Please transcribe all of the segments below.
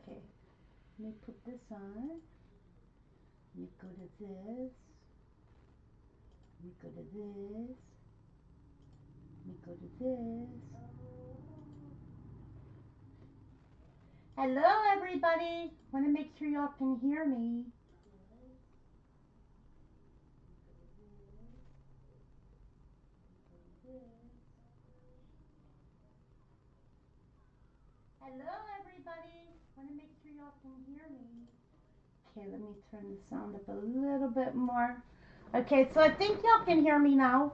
Okay, let me put this on. Let me go to this. Let me go to this. Let me go to this. Hello, everybody. Want to make sure y'all can hear me. Hello, everybody. Want to make sure y'all can hear me. Okay, let me turn the sound up a little bit more. Okay, so I think y'all can hear me now.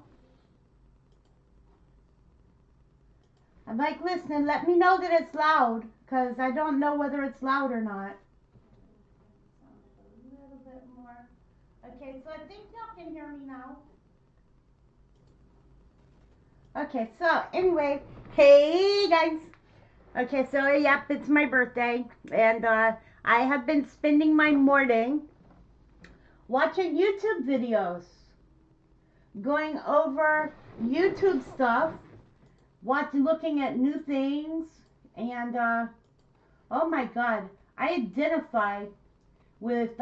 I'm like, listening. Let me know that it's loud, because I don't know whether it's loud or not. Sound up a little bit more. Okay, so I think y'all can hear me now. Okay, so anyway, hey guys. Okay, so yep, it's my birthday, and I have been spending my morning watching YouTube videos, going over YouTube stuff, looking at new things, and oh my God, I identify with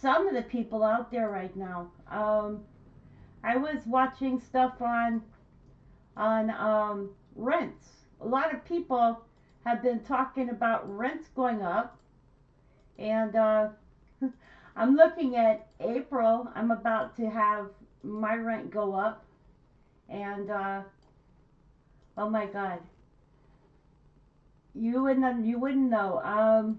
some of the people out there right now. I was watching stuff on rents. A lot of people have been talking about rents going up, and I'm looking at April. I'm about to have my rent go up, and oh my God, you wouldn't know.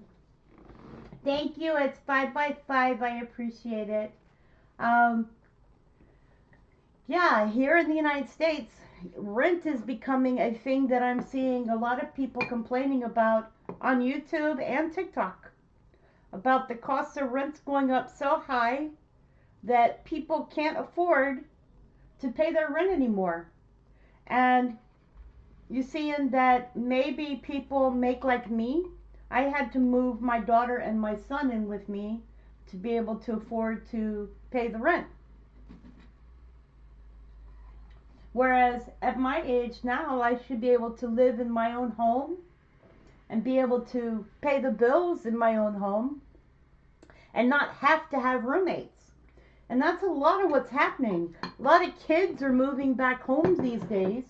Thank you. It's 5 by 5. I appreciate it. Yeah, here in the United States, rent is becoming a thing that I'm seeing a lot of people complaining about on YouTube and TikTok, about the cost of rents going up so high that people can't afford to pay their rent anymore. And you seeing that maybe people make like me. I had to move my daughter and my son in with me to be able to afford to pay the rent. Whereas at my age now, I should be able to live in my own home and be able to pay the bills in my own home and not have to have roommates. And that's a lot of what's happening. A lot of kids are moving back home these days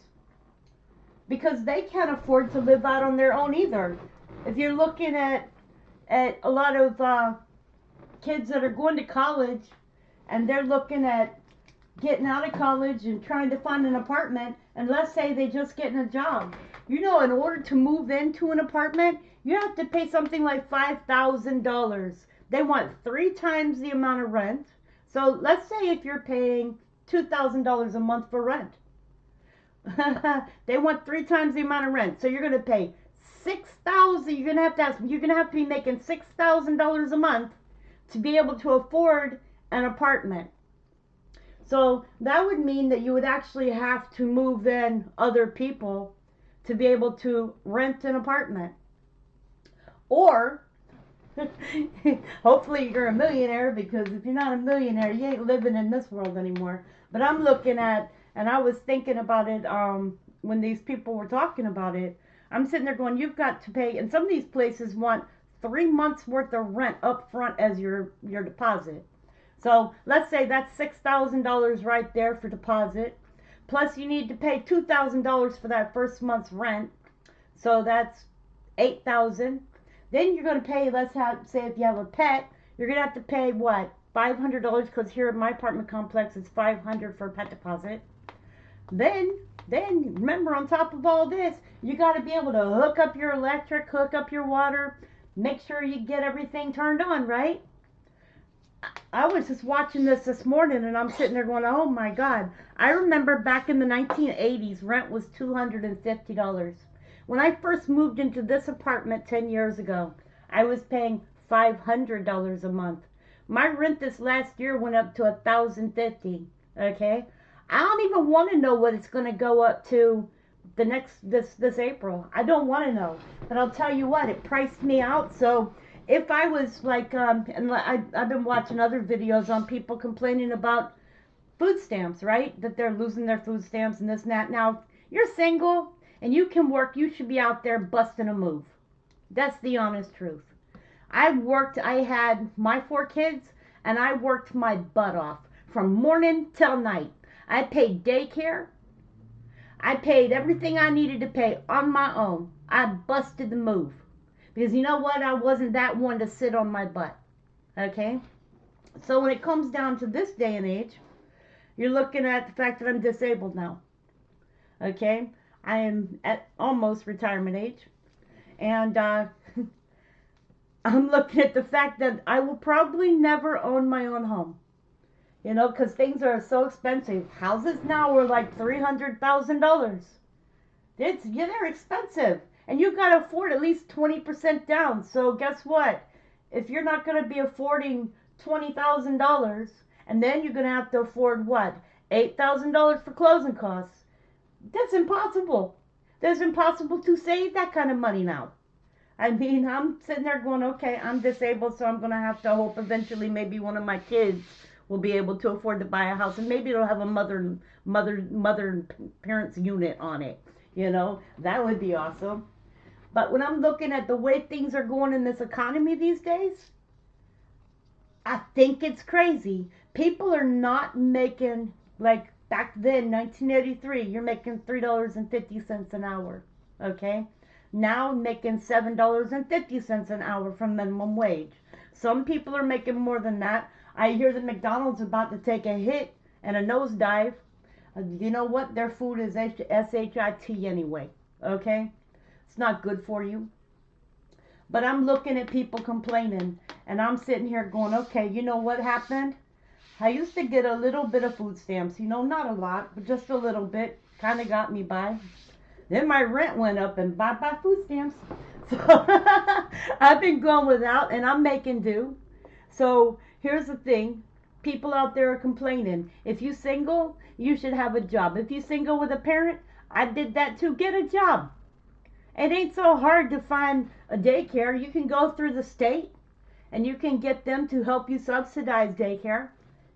because they can't afford to live out on their own either. If you're looking at a lot of kids that are going to college and they're looking at getting out of college and trying to find an apartment, and let's say they just getting a job. You know, in order to move into an apartment, you have to pay something like $5,000. They want 3 times the amount of rent. So let's say if you're paying $2,000 a month for rent, they want 3 times the amount of rent. So you're going to pay $6,000. You're going to have to be making $6,000 a month to be able to afford an apartment. So that would mean that you would actually have to move in other people to be able to rent an apartment. Or, hopefully you're a millionaire, because if you're not a millionaire, you ain't living in this world anymore. But I'm looking at, and I was thinking about it when these people were talking about it. I'm sitting there going, you've got to pay, and some of these places want 3 months worth of rent up front as your deposit. So let's say that's $6,000 right there for deposit. Plus you need to pay $2,000 for that first month's rent. So that's $8,000. Then you're going to pay, say if you have a pet, you're going to have to pay what? $500, because here in my apartment complex it's $500 for a pet deposit. Then remember, on top of all this, you got to be able to hook up your electric, hook up your water, make sure you get everything turned on, right? I was just watching this morning, and I'm sitting there going, oh my God. I remember back in the 1980s, rent was $250. When I first moved into this apartment 10 years ago, I was paying $500 a month. My rent this last year went up to $1,050. Okay? I don't even want to know what it's going to go up to this April. I don't want to know. But I'll tell you what, it priced me out. So if I was like, and I've been watching other videos on people complaining about food stamps, right? That they're losing their food stamps and this and that. Now, you're single and you can work, you should be out there busting a move. That's the honest truth. I had my 4 kids, and I worked my butt off from morning till night. I paid daycare. I paid everything I needed to pay on my own. I busted the move. Because you know what? I wasn't that one to sit on my butt. Okay? So when it comes down to this day and age, you're looking at the fact that I'm disabled now. Okay? I am at almost retirement age. And I'm looking at the fact that I will probably never own my own home. You know, because things are so expensive. Houses now are like $300,000. Yeah, they're expensive. And you've got to afford at least 20% down. So guess what? If you're not going to be affording $20,000, and then you're going to have to afford what? $8,000 for closing costs. That's impossible. That's impossible to save that kind of money now. I mean, I'm sitting there going, okay, I'm disabled, so I'm going to have to hope eventually maybe one of my kids will be able to afford to buy a house, and maybe it'll have a mother and parents unit on it. You know, that would be awesome. But when I'm looking at the way things are going in this economy these days, I think it's crazy. People are not making, like back then, 1983, you're making $3.50 an hour. Okay? Now making $7.50 an hour from minimum wage. Some people are making more than that. I hear that McDonald's about to take a hit and a nosedive. You know what? Their food is SHIT anyway. Okay? It's not good for you. But I'm looking at people complaining, and I'm sitting here going, okay, you know what happened? I used to get a little bit of food stamps, you know, not a lot, but just a little bit. Kind of got me by. Then my rent went up, and bye-bye food stamps. So I've been going without, and I'm making do. So here's the thing. People out there are complaining. If you're single, you should have a job. If you're single with a parent, I did that too. Get a job. It ain't so hard to find a daycare. You can go through the state and you can get them to help you subsidize daycare.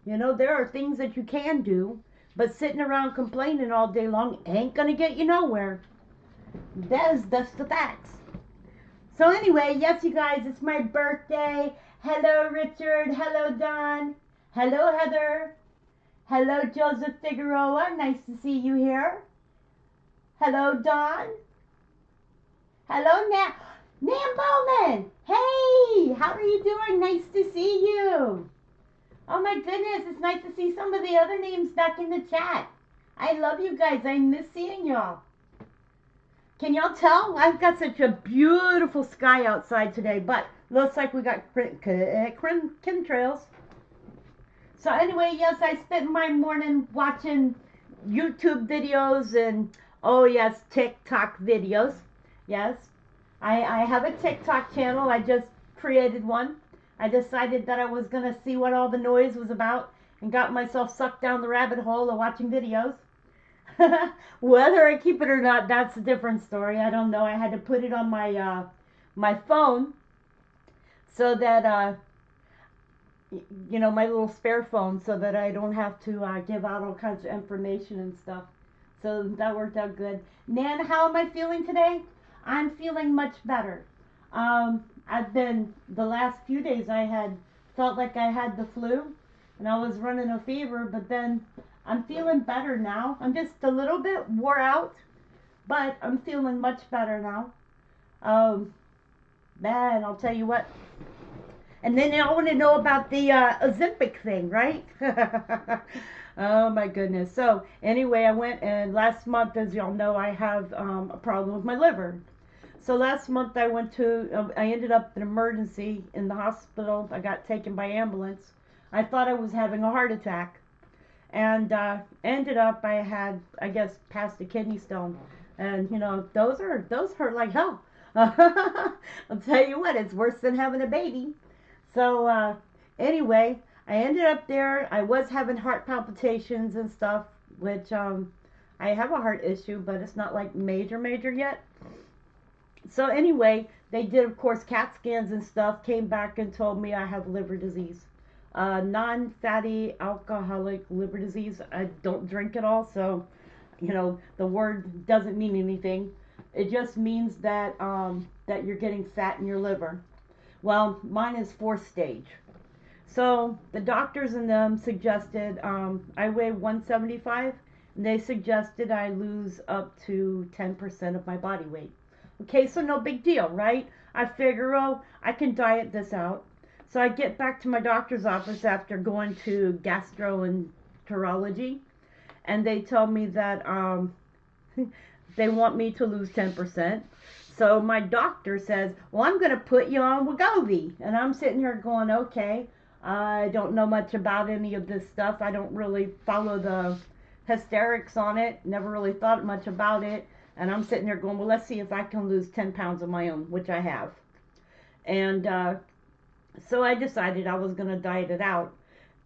You know, there are things that you can do, but sitting around complaining all day long ain't gonna get you nowhere. That's the facts. So anyway, yes, you guys, it's my birthday. Hello, Richard. Hello, Don. Hello, Heather. Hello, Joseph Figueroa. Nice to see you here. Hello, Don. Hello, Nan Bowman. Hey, how are you doing? Nice to see you. Oh my goodness, it's nice to see some of the other names back in the chat. I love you guys. I miss seeing y'all. Can y'all tell? I've got such a beautiful sky outside today, but looks like we got chemtrails. So anyway, yes, I spent my morning watching YouTube videos and, oh yes, TikTok videos. Yes, I have a TikTok channel. I just created one. I decided that I was going to see what all the noise was about and got myself sucked down the rabbit hole of watching videos. Whether I keep it or not, that's a different story. I don't know. I had to put it on my my phone so that you know, my little spare phone, so that I don't have to give out all kinds of information and stuff. So that worked out good. Nan, how am I feeling today? I'm feeling much better. I've been, the last few days I had felt like I had the flu and I was running a fever, but then I'm feeling better now. I'm just a little bit wore out, but I'm feeling much better now. Man, I'll tell you what. And then I want to know about the Ozempic thing, right? Oh my goodness. So anyway, I went, and last month, as y'all know, I have a problem with my liver. So last month I went to, I ended up in emergency in the hospital. I got taken by ambulance. I thought I was having a heart attack. And ended up, I had, I guess, passed a kidney stone. And, you know, those hurt like hell. I'll tell you what, it's worse than having a baby. So anyway, I ended up there. I was having heart palpitations and stuff, which I have a heart issue, but it's not like major yet. So anyway, they did, of course, CAT scans and stuff, came back and told me I have liver disease. Non-fatty alcoholic liver disease. I don't drink at all, so, you know, the word doesn't mean anything. It just means that that you're getting fat in your liver. Well, mine is fourth stage. So the doctors and them suggested I weigh 175, and they suggested I lose up to 10% of my body weight. Okay, so no big deal, right? I figure, oh, I can diet this out. So I get back to my doctor's office after going to gastroenterology, and they tell me that they want me to lose 10%. So my doctor says, well, I'm going to put you on Wegovy. And I'm sitting here going, okay, I don't know much about any of this stuff. I don't really follow the hysterics on it. Never really thought much about it. And I'm sitting there going, well, let's see if I can lose 10 pounds of my own, which I have. And so I decided I was going to diet it out.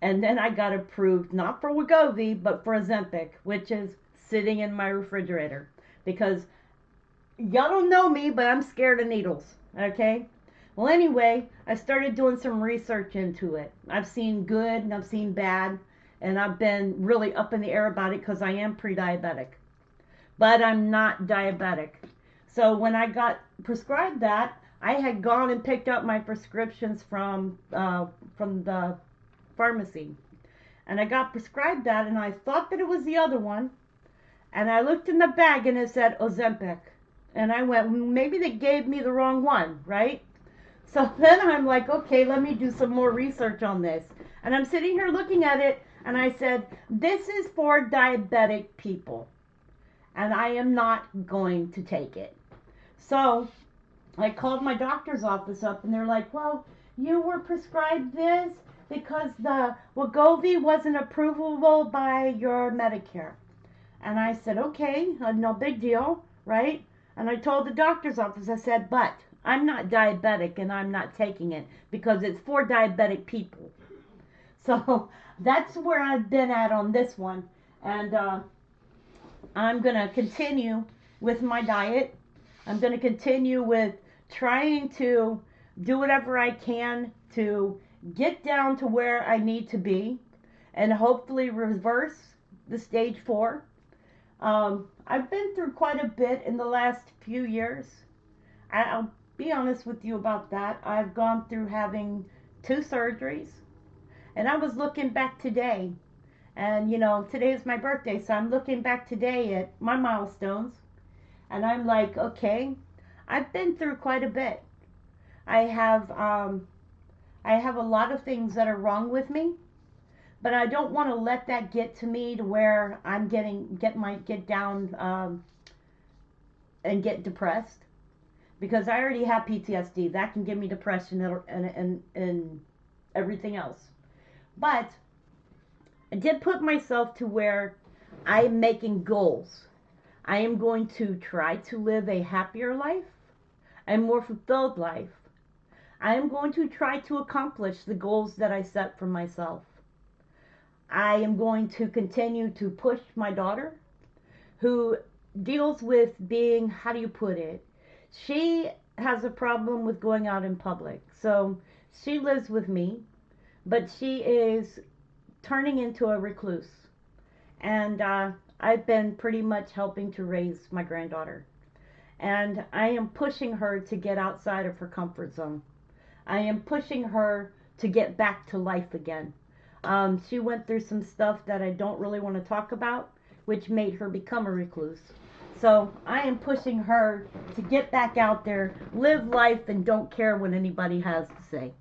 And then I got approved, not for Wegovy, but for Ozempic, which is sitting in my refrigerator. Because y'all don't know me, but I'm scared of needles, okay? Well, anyway, I started doing some research into it. I've seen good and I've seen bad, and I've been really up in the air about it because I am pre-diabetic. But I'm not diabetic. So when I got prescribed that, I had gone and picked up my prescriptions from the pharmacy. And I got prescribed that, and I thought that it was the other one. And I looked in the bag, and it said Ozempic. And I went, maybe they gave me the wrong one, right? So then I'm like, okay, let me do some more research on this. And I'm sitting here looking at it, and I said, this is for diabetic people. And I am not going to take it. So I called my doctor's office up, and they're like, well, you were prescribed this because the Wegovy wasn't approvable by your Medicare. And I said, okay, no big deal, right? And I told the doctor's office, I said, but I'm not diabetic and I'm not taking it because it's for diabetic people. So that's where I've been at on this one. And I'm going to continue with my diet. I'm going to continue with trying to do whatever I can to get down to where I need to be and hopefully reverse the stage 4. I've been through quite a bit in the last few years. I'll be honest with you about that. I've gone through having 2 surgeries, and I was looking back today, and you know, today is my birthday, so I'm looking back today at my milestones, and I'm like, okay, I've been through quite a bit. I have a lot of things that are wrong with me. But I don't want to let that get to me to where I'm get down and get depressed, because I already have PTSD. That can give me depression and everything else. But I did put myself to where I am making goals. I am going to try to live a happier life, a more fulfilled life. I am going to try to accomplish the goals that I set for myself. I am going to continue to push my daughter, who deals with being, how do you put it? She has a problem with going out in public. So she lives with me, but she is turning into a recluse. And I've been pretty much helping to raise my granddaughter. And I am pushing her to get outside of her comfort zone. I am pushing her to get back to life again. She went through some stuff that I don't really want to talk about, which made her become a recluse. So I am pushing her to get back out there, live life, and don't care what anybody has to say.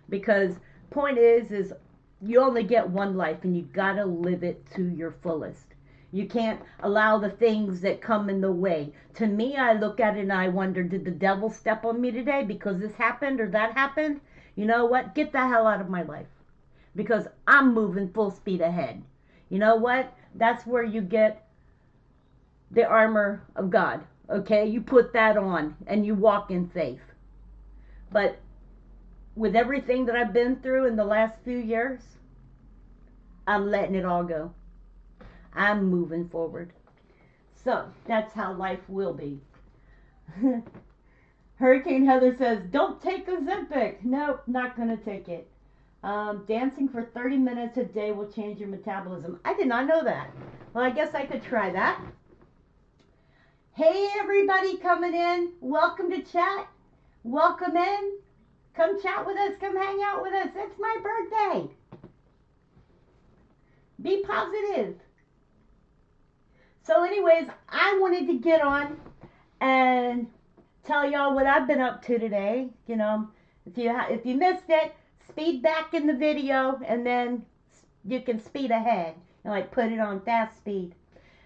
Because point is you only get one life, and you gotta live it to your fullest. You can't allow the things that come in the way. To me, I look at it and I wonder, did the devil step on me today because this happened or that happened? You know what? Get the hell out of my life. Because I'm moving full speed ahead. You know what? That's where you get the armor of God. Okay? You put that on and you walk in faith. But with everything that I've been through in the last few years, I'm letting it all go. I'm moving forward. So that's how life will be. Hurricane Heather says, don't take Ozempic. Nope, not going to take it. Dancing for 30 minutes a day will change your metabolism. I did not know that. Well, I guess I could try that. Hey, everybody coming in. Welcome to chat. Welcome in. Come chat with us. Come hang out with us. It's my birthday. Be positive. So anyways, I wanted to get on and tell y'all what I've been up to today. You know, if you missed it, speed back in the video and then you can speed ahead and like put it on fast speed.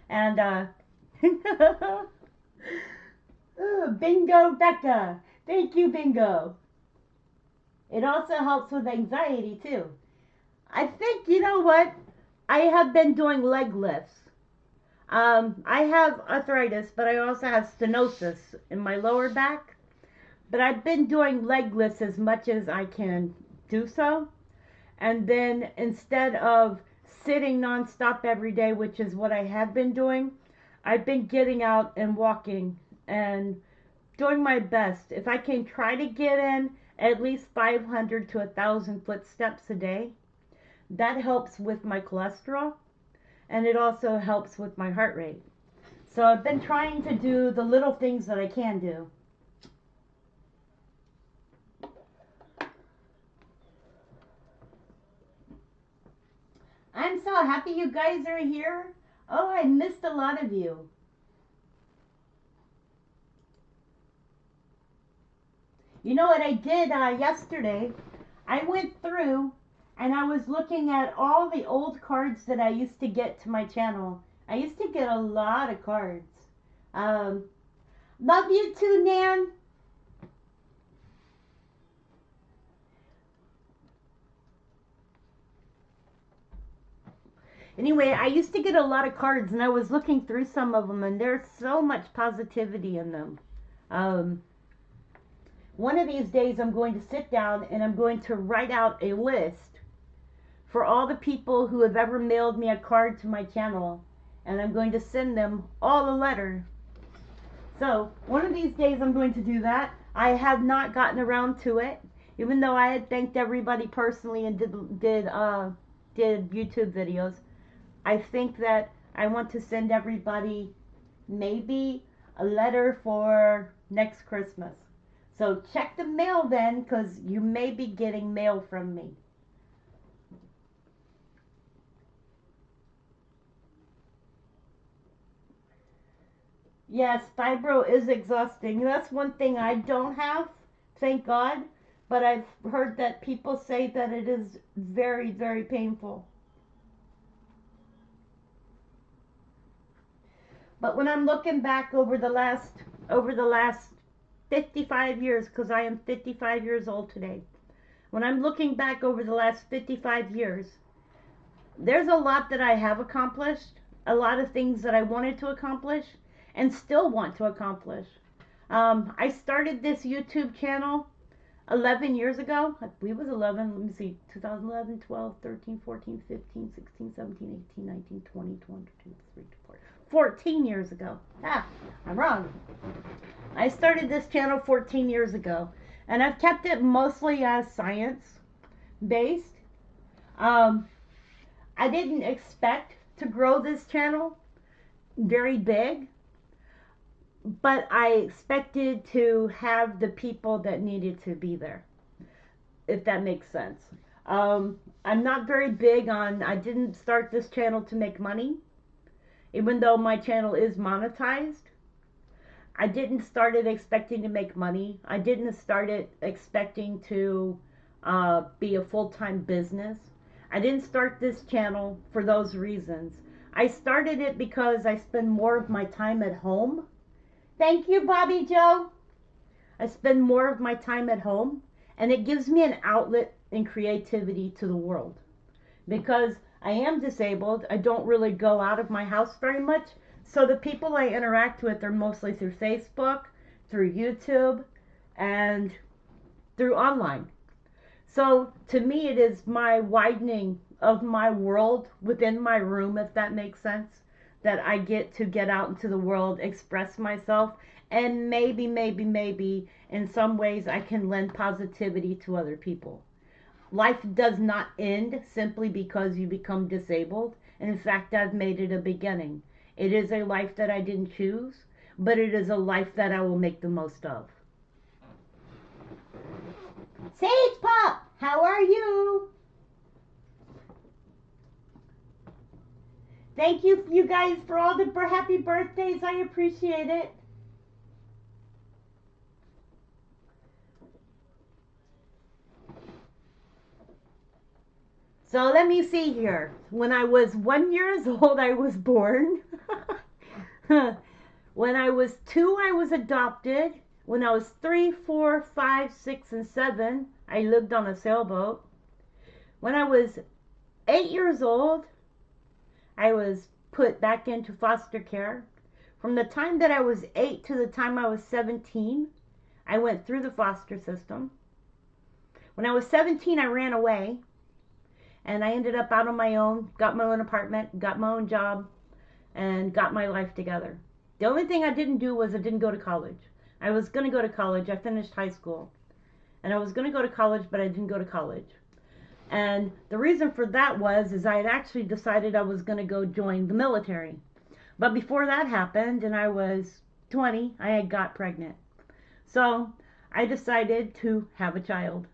And Bingo Becca. Thank you, Bingo. It also helps with anxiety too. I think, you know what? I have been doing leg lifts. I have arthritis, but I also have stenosis in my lower back. But I've been doing leg lifts as much as I can do so. And then instead of sitting nonstop every day, which is what I have been doing, I've been getting out and walking and doing my best. If I can try to get in at least 500 to 1,000 footsteps a day, that helps with my cholesterol. And it also helps with my heart rate. So I've been trying to do the little things that I can do. I'm so happy you guys are here. Oh, I missed a lot of you. You know what I did yesterday? I went through and I was looking at all the old cards that I used to get to my channel. I used to get a lot of cards. Love you too, Nan. Anyway, I used to get a lot of cards and I was looking through some of them and there's so much positivity in them. One of these days I'm going to sit down and I'm going to write out a list for all the people who have ever mailed me a card to my channel, and I'm going to send them all a letter. So one of these days I'm going to do that. I have not gotten around to it, even though I had thanked everybody personally and did YouTube videos. I think that I want to send everybody maybe a letter for next Christmas. So check the mail then, because you may be getting mail from me. Yes, fibro is exhausting. That's one thing I don't have, thank God. But I've heard that people say that it is very, very painful. But when I'm looking back over the last 55 years, because I am 55 years old today. When I'm looking back over the last 55 years, there's a lot that I have accomplished, a lot of things that I wanted to accomplish, and still want to accomplish. I started this YouTube channel 11 years ago. I believe it was 11. Let me see. 2011, 12, 13, 14, 15, 16, 17, 18, 19, 20, 22, 23, 24. 14 years ago. Ah, I'm wrong. I started this channel 14 years ago. And I've kept it mostly as science-based. I didn't expect to grow this channel very big, but I expected to have the people that needed to be there, if that makes sense. I'm not very big on, I didn't start this channel to make money, even though my channel is monetized. I didn't start it expecting to make money. I didn't start it expecting to be a full-time business. I didn't start this channel for those reasons. I started it because I spend more of my time at home. Thank you, Bobby Joe. I spend more of my time at home, and it gives me an outlet and creativity to the world. Because I am disabled, I don't really go out of my house very much, so the people I interact with are mostly through Facebook, through YouTube, and through online. So to me, it is my widening of my world within my room, if that makes sense, that I get to get out into the world, express myself, and maybe in some ways I can lend positivity to other people. Life does not end simply because you become disabled. And in fact, I've made it a beginning. It is a life that I didn't choose, but it is a life that I will make the most of. Sage Pop, how are you? Thank you guys for all the happy birthdays. I appreciate it. So let me see here. When I was 1 year old, I was born. When I was 2, I was adopted. When I was 3, 4, 5, 6, and 7, I lived on a sailboat. When I was 8 years old, I was put back into foster care. From the time that I was 8 to the time I was 17, I went through the foster system. When I was 17, I ran away. And I ended up out on my own, got my own apartment, got my own job, and got my life together. The only thing I didn't do was I didn't go to college. I was going to go to college. I finished high school. And I was going to go to college, but I didn't go to college. And the reason for that is I had actually decided I was going to go join the military. But before that happened, and I was 20, I had got pregnant. So I decided to have a child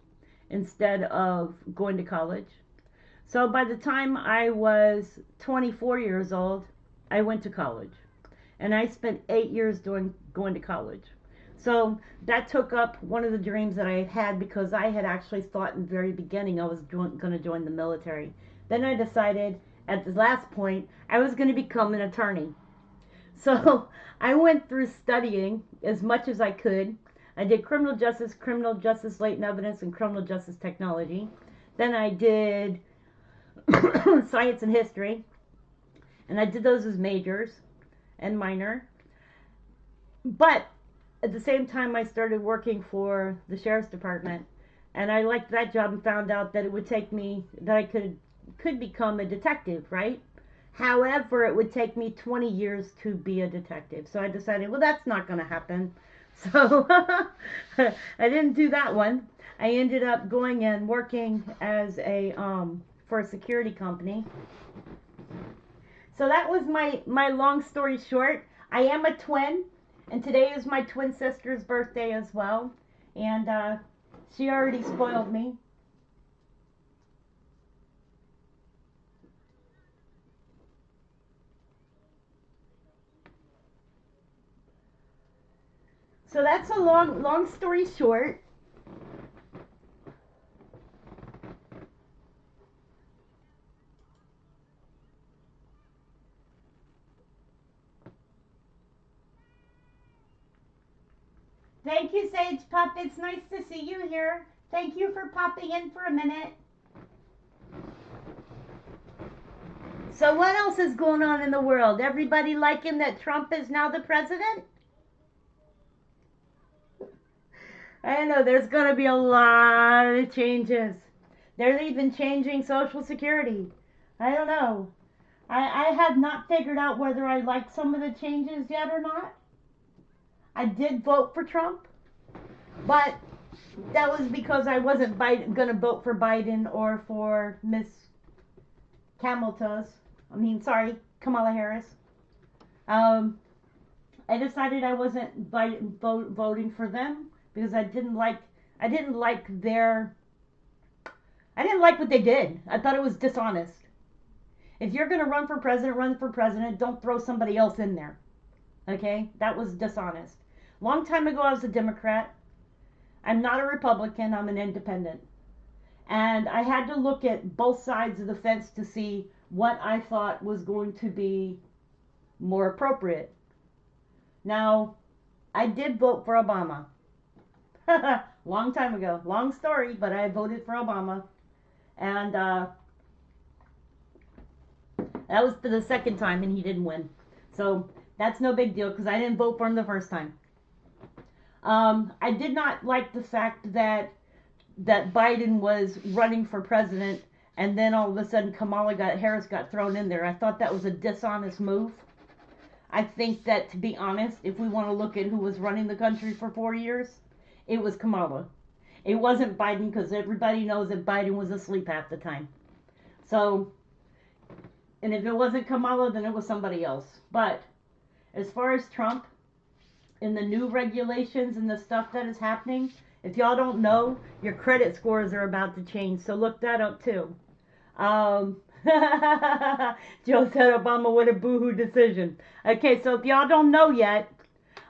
instead of going to college. So by the time I was 24 years old, I went to college. And I spent 8 years going to college. So that took up one of the dreams that I had had, because I had actually thought in the very beginning I was going to join the military. Then I decided at the last point I was going to become an attorney. So I went through studying as much as I could. I did criminal justice, latent evidence, and criminal justice technology. Then I did science and history, and I did those as majors and minor. But at the same time, I started working for the sheriff's department, and I liked that job and found out that it would take me, that I could become a detective, right? However, it would take me 20 years to be a detective. So I decided, well, that's not going to happen. So I didn't do that one. I ended up going and working as for a security company. So that was my long story short. I am a twin, and today is my twin sister's birthday as well. And she already spoiled me. So that's a long story short. Thank you, Sage Pup. It's nice to see you here. Thank you for popping in for a minute. So what else is going on in the world? Everybody liking that Trump is now the president? I know there's going to be a lot of changes. They're even changing Social Security. I don't know. I have not figured out whether I like some of the changes yet or not. I did vote for Trump, but that was because I wasn't going to vote for Biden or for Miss Kamala Harris. I decided I wasn't voting for them because I didn't like what they did. I thought it was dishonest. If you're going to run for president, run for president. Don't throw somebody else in there. Okay? That was dishonest. Long time ago, I was a Democrat. I'm not a Republican. I'm an independent. And I had to look at both sides of the fence to see what I thought was going to be more appropriate. Now, I did vote for Obama. Long time ago. Long story, but I voted for Obama. And that was for the second time, and he didn't win. So that's no big deal because I didn't vote for him the first time. I did not like the fact that Biden was running for president, and then all of a sudden Kamala Harris got thrown in there. I thought that was a dishonest move. I think that, to be honest, if we want to look at who was running the country for 4 years, it was Kamala. It wasn't Biden, because everybody knows that Biden was asleep half the time. So, and if it wasn't Kamala, then it was somebody else. But as far as Trump, in the new regulations and the stuff that is happening. If y'all don't know, your credit scores are about to change, so look that up too. Joe said Obama with a boohoo decision. Okay, so if y'all don't know yet,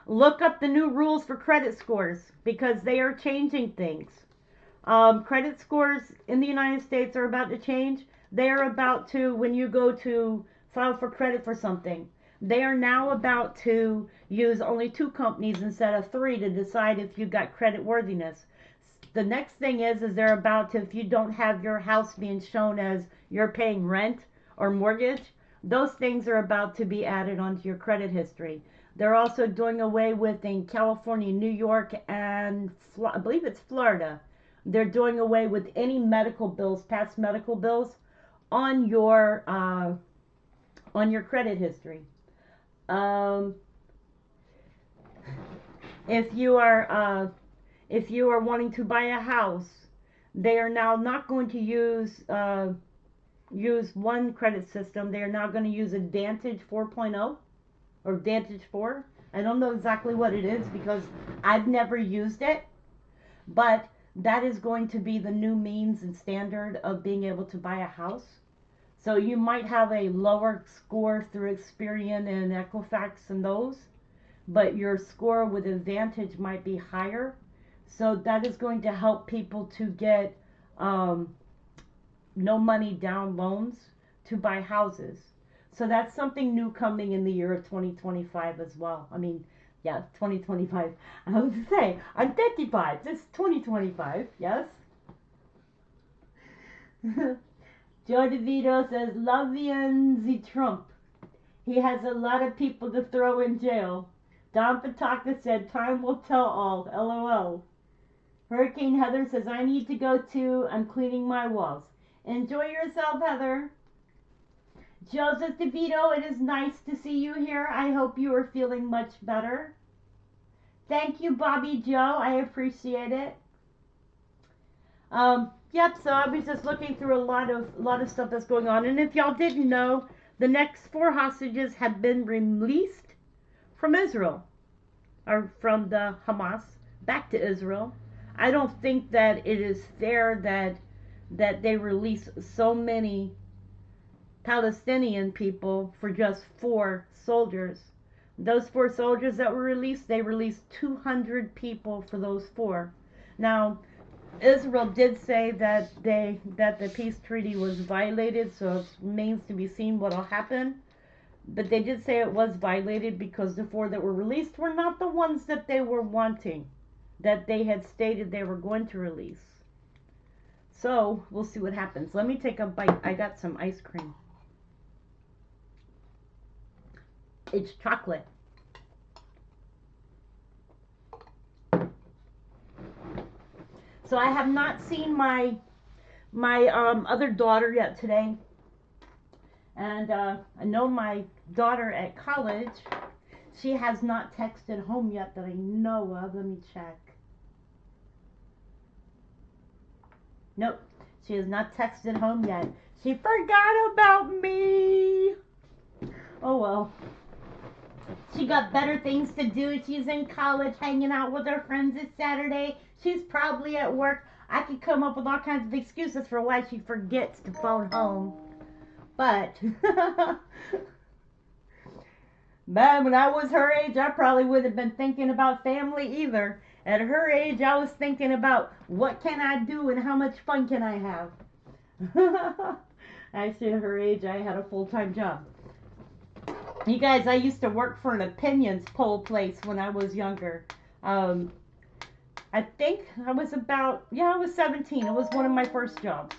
look up the new rules for credit scores because they are changing things. Credit scores in the United States are about to change. They are about to, when you go to file for credit for something, they are now about to use only 2 companies instead of 3 to decide if you got credit worthiness. The next thing is they're about to, if you don't have your house being shown as you're paying rent or mortgage, those things are about to be added onto your credit history. They're also doing away with in California, New York, and I believe it's Florida. They're doing away with any medical bills, past medical bills, on your credit history. If you are wanting to buy a house, they are now not going to use one credit system. They are now going to use Advantage 4.0 or Advantage 4. I don't know exactly what it is because I've never used it, but that is going to be the new means and standard of being able to buy a house. So you might have a lower score through Experian and Equifax and those, but your score with Advantage might be higher. So that is going to help people to get no money down loans to buy houses. So that's something new coming in the year of 2025 as well. I mean, yeah, 2025. I was to say, I'm 55. It's 2025, yes? Joe DeVito says, Lovian the Trump. He has a lot of people to throw in jail. Don Pataka said, time will tell all. LOL. Hurricane Heather says, I need to go too. I'm cleaning my walls. Enjoy yourself, Heather. Joseph DeVito, it is nice to see you here. I hope you are feeling much better. Thank you, Bobby Joe. I appreciate it. Yep, so I was just looking through a lot of stuff that's going on. And if y'all didn't know, the next 4 hostages have been released from Israel, or from the Hamas, back to Israel. I don't think that it is fair that they release so many Palestinian people for just 4 soldiers. Those 4 soldiers that were released, they released 200 people for those 4. Now, Israel did say that the peace treaty was violated, so it remains to be seen what will happen. But they did say it was violated because the 4 that were released were not the ones that they were wanting, that they had stated they were going to release. So, we'll see what happens. Let me take a bite. I got some ice cream. It's chocolate. So I have not seen my other daughter yet today. And I know my daughter at college, she has not texted home yet that I know of. Let me check. Nope, she has not texted home yet. She forgot about me. Oh well. She got better things to do. She's in college hanging out with her friends this Saturday. She's probably at work. I could come up with all kinds of excuses for why she forgets to phone home. But, man, when I was her age, I probably wouldn't have been thinking about family either. At her age, I was thinking about what can I do and how much fun can I have. Actually, at her age, I had a full-time job. You guys, I used to work for an opinions poll place when I was younger. I think I was I was 17. It was one of my first jobs.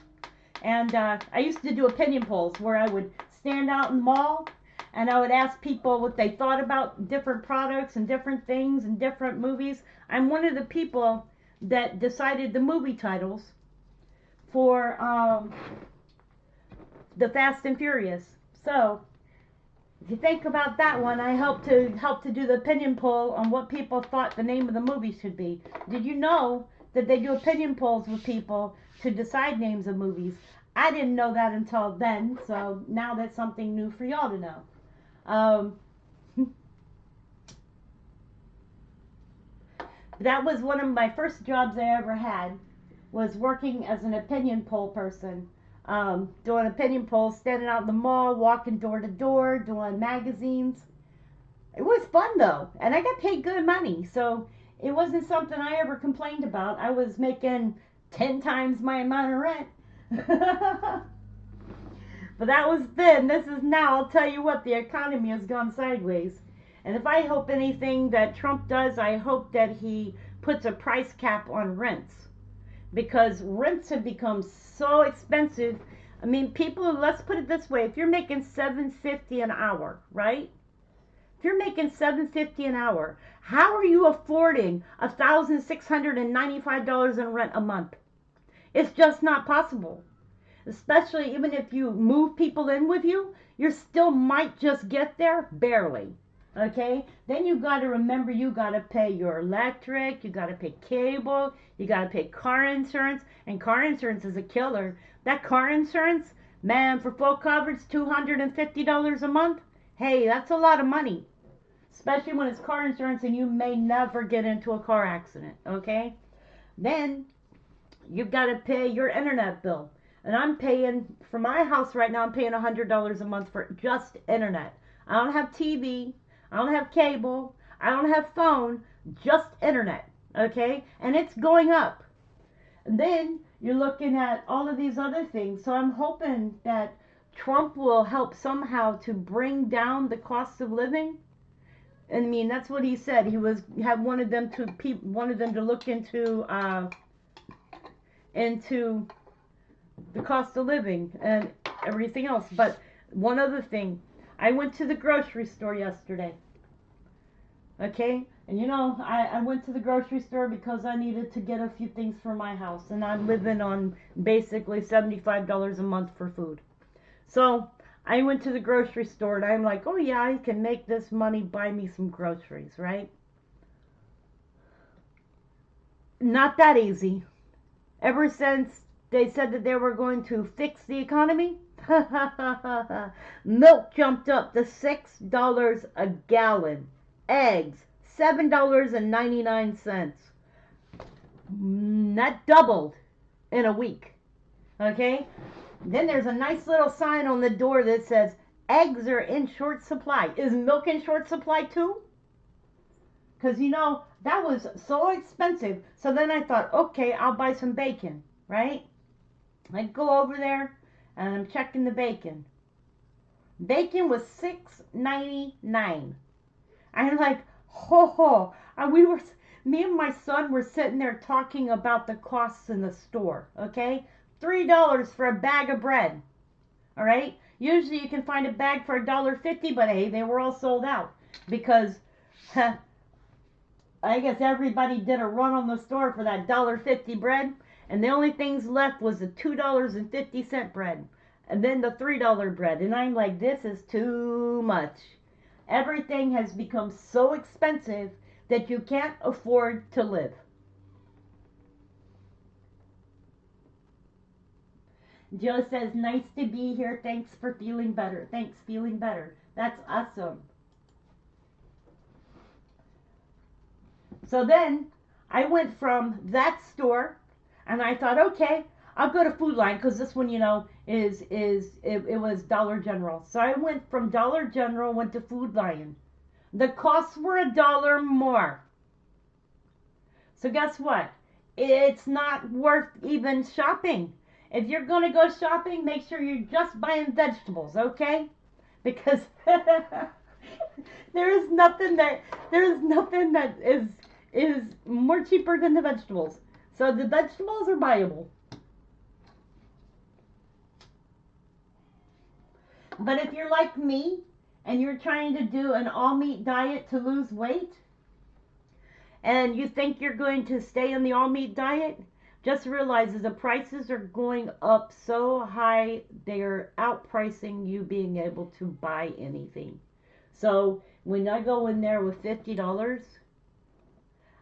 And I used to do opinion polls where I would stand out in the mall and I would ask people what they thought about different products and different things and different movies. I'm one of the people that decided the movie titles for the Fast and Furious. So, if you think about that one, I helped to do the opinion poll on what people thought the name of the movie should be. Did you know that they do opinion polls with people to decide names of movies? I didn't know that until then, so now that's something new for y'all to know. That was one of my first jobs I ever had, was working as an opinion poll person. Doing opinion polls, standing out in the mall, walking door to door, doing magazines. It was fun though, and I got paid good money, so it wasn't something I ever complained about. I was making 10 times my amount of rent. But that was then. This is now. I'll tell you what, the economy has gone sideways. And if I hope anything that Trump does, I hope that he puts a price cap on rents. Because rents have become so expensive. I mean, people, let's put it this way. If you're making $7.50 an hour, right? If you're making $7.50 an hour, how are you affording $1,695 in rent a month? It's just not possible. Especially even if you move people in with you, you still might just get there barely. Okay? Then you got to remember, you got to pay your electric, you got to pay cable, you got to pay car insurance, and car insurance is a killer. That car insurance, man, for full coverage, $250 a month. Hey, that's a lot of money. Especially when it's car insurance and you may never get into a car accident, okay? Then you've got to pay your internet bill. And I'm paying, for my house right now, I'm paying $100 a month for just internet. I don't have TV. I don't have cable. I don't have phone. Just internet. Okay? And it's going up. And then you're looking at all of these other things. So I'm hoping that Trump will help somehow to bring down the cost of living. I mean, that's what he said. He wanted them to look into the cost of living and everything else. But one other thing, I went to the grocery store yesterday. Okay? And you know, I went to the grocery store because I needed to get a few things for my house. And I'm living on basically $75 a month for food. So I went to the grocery store and I'm like, oh yeah, I can make this money buy me some groceries, right? Not that easy. Ever since they said that they were going to fix the economy, milk jumped up to $6 a gallon. Eggs, $7.99. That doubled in a week. Okay? Then there's a nice little sign on the door that says, eggs are in short supply. Is milk in short supply too? Because, you know, that was so expensive. So then I thought, okay, I'll buy some bacon, right? I go over there and I'm checking the bacon. Bacon was $6.99. I'm like, ho. Me and my son were sitting there talking about the costs in the store, okay? $3 for a bag of bread, all right? Usually you can find a bag for $1.50, but hey, they were all sold out because I guess everybody did a run on the store for that $1.50 bread, and the only things left was the $2.50 bread, and then the $3 bread, and I'm like, this is too much. Everything has become so expensive that you can't afford to live. Joe says, nice to be here. Thanks for feeling better. Thanks, feeling better. That's awesome. So then I went from that store and I thought, okay, I'll go to Food Line because this one, you know, it was Dollar General. So I went from Dollar General, went to Food Lion. The costs were $1 more. So guess what? It's not worth even shopping. If you're going to go shopping, make sure you're just buying vegetables, okay? Because there is nothing that is more cheaper than the vegetables. So the vegetables are buyable. But if you're like me and you're trying to do an all-meat diet to lose weight and you think you're going to stay on the all-meat diet, just realize that the prices are going up so high, they're outpricing you being able to buy anything. So when I go in there with $50,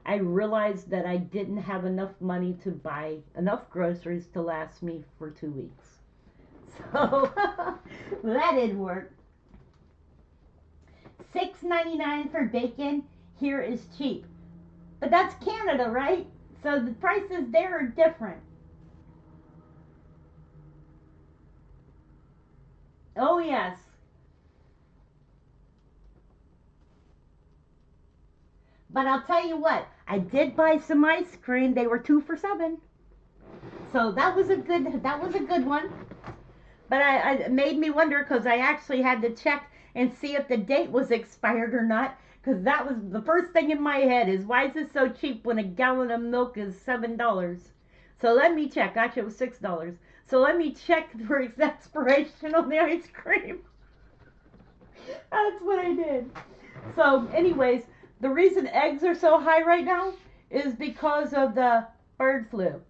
I realized that I didn't have enough money to buy enough groceries to last me for 2 weeks. So that didn't work. $6.99 for bacon here is cheap. But that's Canada, right? So the prices there are different. Oh, yes. But I'll tell you what, I did buy some ice cream. They were 2 for $7. So that was a good one. But I it made me wonder because I actually had to check and see if the date was expired or not. Because that was the first thing in my head is why is it so cheap when a gallon of milk is $7? So let me check. Actually, it was $6. So let me check for its expiration on the ice cream. That's what I did. So, anyways, the reason eggs are so high right now is because of the bird flu.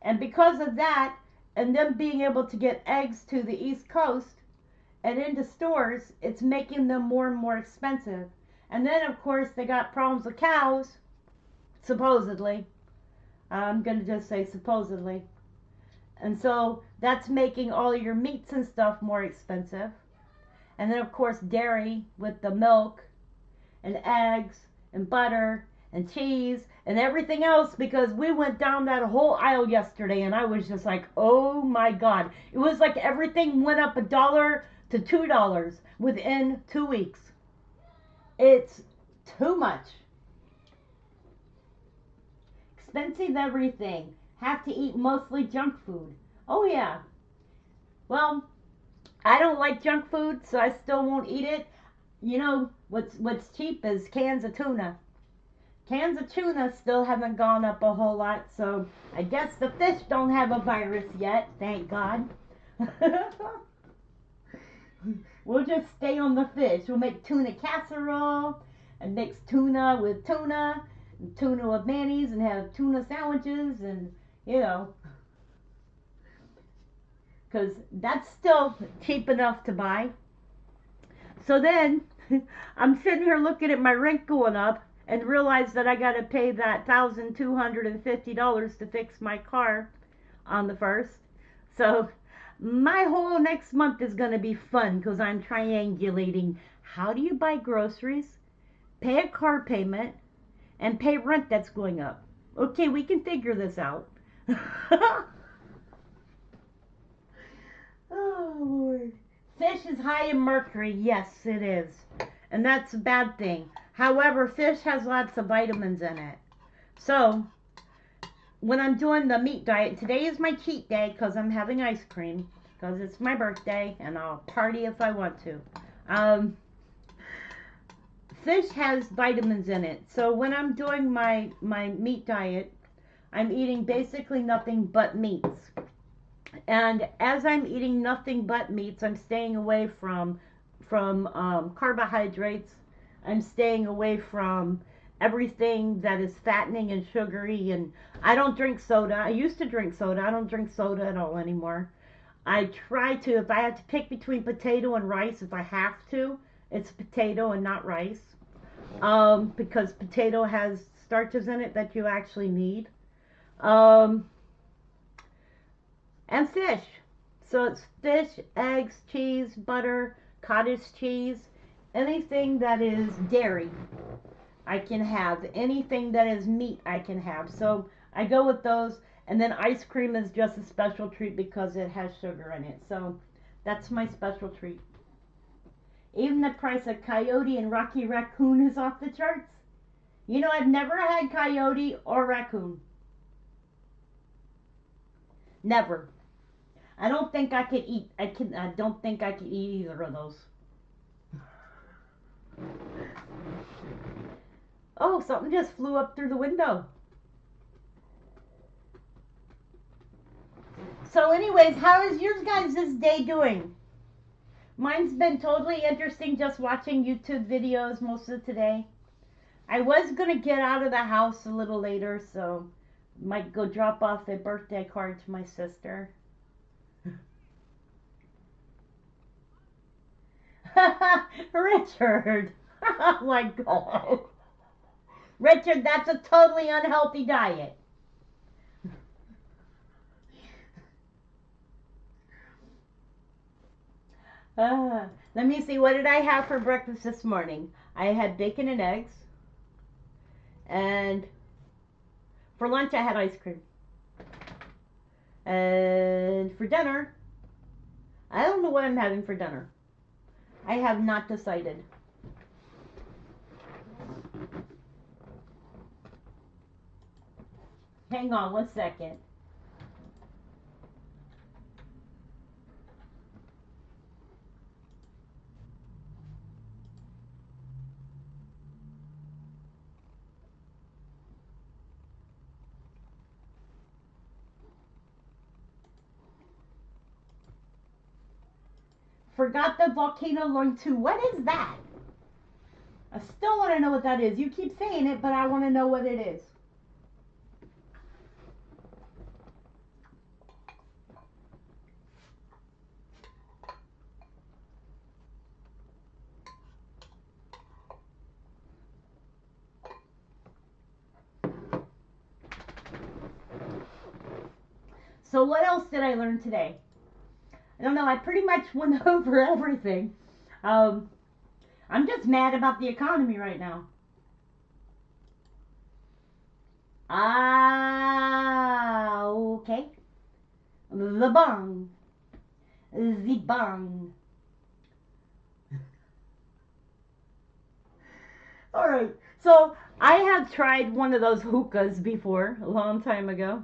And because of that, and them being able to get eggs to the East Coast and into stores, it's making them more and more expensive. And then, of course, they got problems with cows, supposedly. I'm going to just say supposedly. And so that's making all your meats and stuff more expensive. And then, of course, dairy with the milk and eggs and butter and cheese and everything else because we went down that whole aisle yesterday and I was just like, oh my God. It was like everything went up $1 to $2 within 2 weeks. It's too much. Expensive everything. Have to eat mostly junk food. Oh yeah. Well, I don't like junk food, so I still won't eat it. You know what's cheap is cans of tuna. Cans of tuna still haven't gone up a whole lot, so I guess the fish don't have a virus yet, thank God. We'll just stay on the fish. We'll make tuna casserole and mix tuna with tuna and tuna with mayonnaise and have tuna sandwiches and, you know, because that's still cheap enough to buy. So then I'm sitting here looking at my rent going up and realize that I got to pay that $1,250 to fix my car on the 1st. So my whole next month is going to be fun because I'm triangulating how do you buy groceries, pay a car payment, and pay rent that's going up. Okay, we can figure this out. Oh, Lord. Fish is high in mercury. Yes, it is. And that's a bad thing. However, fish has lots of vitamins in it. So, when I'm doing the meat diet, today is my cheat day because I'm having ice cream because it's my birthday and I'll party if I want to. Fish has vitamins in it. So, when I'm doing my meat diet, I'm eating basically nothing but meats. And as I'm eating nothing but meats, I'm staying away from carbohydrates. I'm staying away from everything that is fattening and sugary. And I don't drink soda. I used to drink soda. I don't drink soda at all anymore. I try to, if I have to pick between potato and rice, if I have to, it's potato and not rice. Because potato has starches in it that you actually need. And fish. So it's fish, eggs, cheese, butter, cottage cheese, anything that is dairy I can have. Anything that is meat I can have. So I go with those. And then ice cream is just a special treat because it has sugar in it. So that's my special treat. Even the price of coyote and Rocky Raccoon is off the charts. You know, I've never had coyote or raccoon. Never. I don't think I could eat. I don't think I could eat either of those. Oh, something just flew up through the window. So, anyways, how is your guys' this day doing? Mine's been totally interesting just watching YouTube videos most of today. I was gonna get out of the house a little later, so might go drop off a birthday card to my sister. Richard. Oh my God. Richard, that's a totally unhealthy diet. Let me see, what did I have for breakfast this morning? I had bacon and eggs. And for lunch, I had ice cream. And for dinner, I don't know what I'm having for dinner. I have not decided. Hang on 1 second. Forgot the volcano loin too. What is that? I still want to know what that is. You keep saying it, but I want to know what it is. So what else did I learn today? I don't know. I pretty much went over everything. I'm just mad about the economy right now. Ah, okay. The bong. The bong. Alright, so I have tried one of those hookahs before, a long time ago.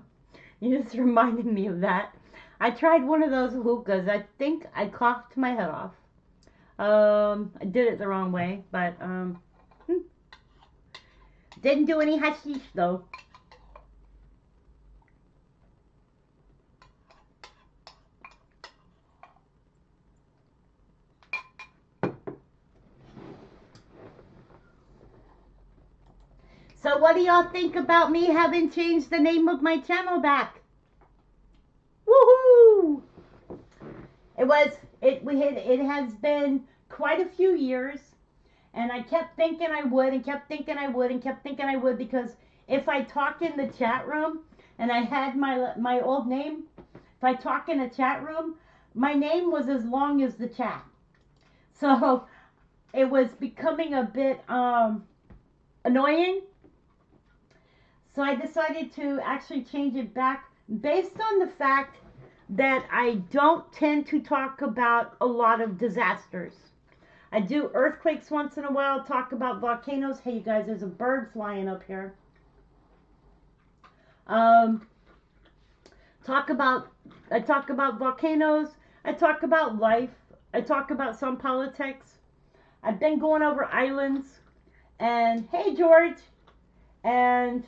You just reminded me of that. I tried one of those hookahs. I think I coughed my head off. I did it the wrong way, but didn't do any hashish though. So what do y'all think about me having changed the name of my channel back? Woohoo! It has been quite a few years, and I kept thinking I would, and kept thinking I would, and kept thinking I would, because if I talk in the chat room, and I had my old name, if I talk in a chat room, my name was as long as the chat, so it was becoming a bit annoying. So I decided to actually change it back based on the fact that I don't tend to talk about a lot of disasters. I do earthquakes once in a while, talk about volcanoes. Hey, you guys, there's a bird flying up here. I talk about volcanoes. I talk about life. I talk about some politics. I've been going over islands. And, hey, George. And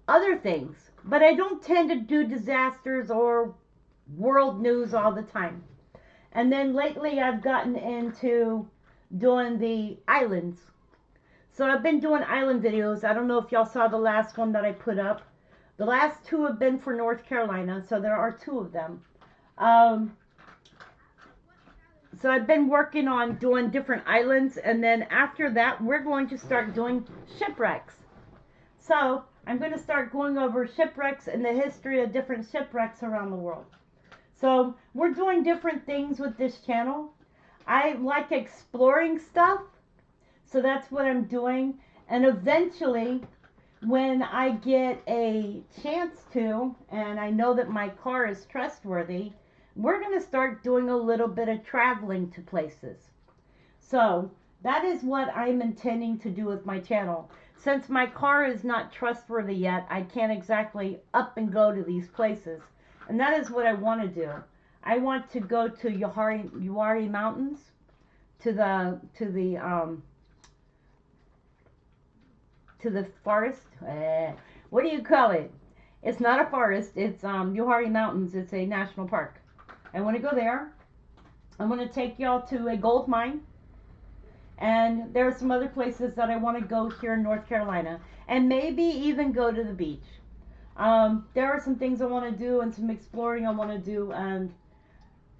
other things, but I don't tend to do disasters or world news all the time. And then lately I've gotten into doing the islands. So I've been doing island videos. I don't know if y'all saw the last one that I put up. The last two have been for North Carolina, so there are two of them. So I've been working on doing different islands, and then after that we're going to start doing shipwrecks. So I'm going to start going over shipwrecks and the history of different shipwrecks around the world. So we're doing different things with this channel. I like exploring stuff, so that's what I'm doing. And eventually, when I get a chance to, and I know that my car is trustworthy, we're going to start doing a little bit of traveling to places. So that is what I'm intending to do with my channel. Since my car is not trustworthy yet, I can't exactly up and go to these places. And that is what I want to do. I want to go to Uwharrie Mountains, to the forest. What do you call it? It's not a forest. It's Uwharrie Mountains. It's a national park. I want to go there. I want to take y'all to a gold mine. And there are some other places that I want to go here in North Carolina. And maybe even go to the beach. There are some things I want to do and some exploring I want to do. And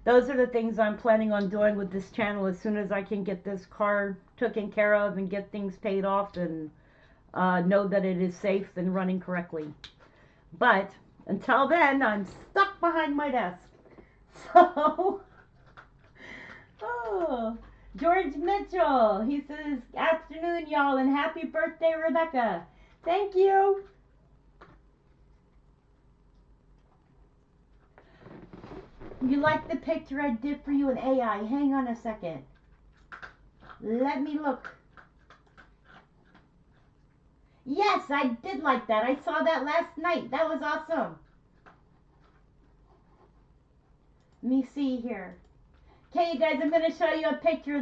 those are the things I'm planning on doing with this channel as soon as I can get this car taken care of and get things paid off and know that it is safe and running correctly. But until then, I'm stuck behind my desk. So, George Mitchell, he says, afternoon, y'all, and happy birthday, Rebecca. Thank you. You like the picture I did for you in AI? Hang on a second. Let me look. Yes, I did like that. I saw that last night. That was awesome. Let me see here. Okay, you guys, I'm going to show you a picture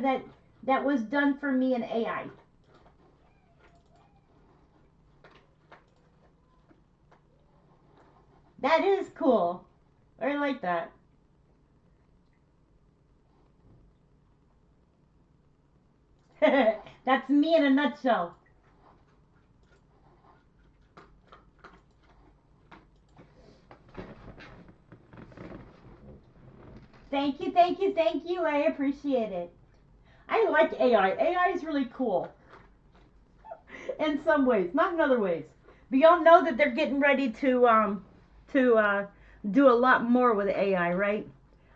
that was done for me in AI. That is cool. I like that. That's me in a nutshell. Thank you, thank you, thank you. I appreciate it. I like AI. AI is really cool. In some ways, not in other ways. But y'all know that they're getting ready to do a lot more with AI, right?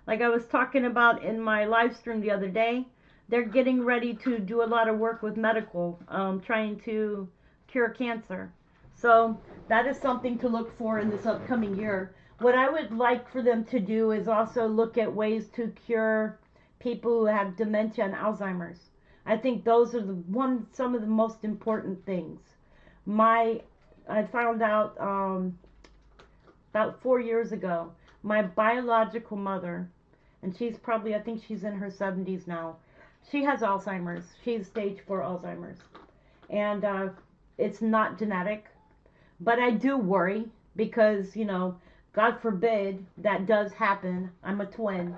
Like I was talking about in my live stream the other day, they're getting ready to do a lot of work with medical, trying to cure cancer. So that is something to look for in this upcoming year. What I would like for them to do is also look at ways to cure people who have dementia and Alzheimer's. I think those are some of the most important things. I found out about 4 years ago. My biological mother, and she's probably, I think she's in her 70s now. She has Alzheimer's. She's stage 4 Alzheimer's, and it's not genetic. But I do worry because God forbid that does happen. I'm a twin.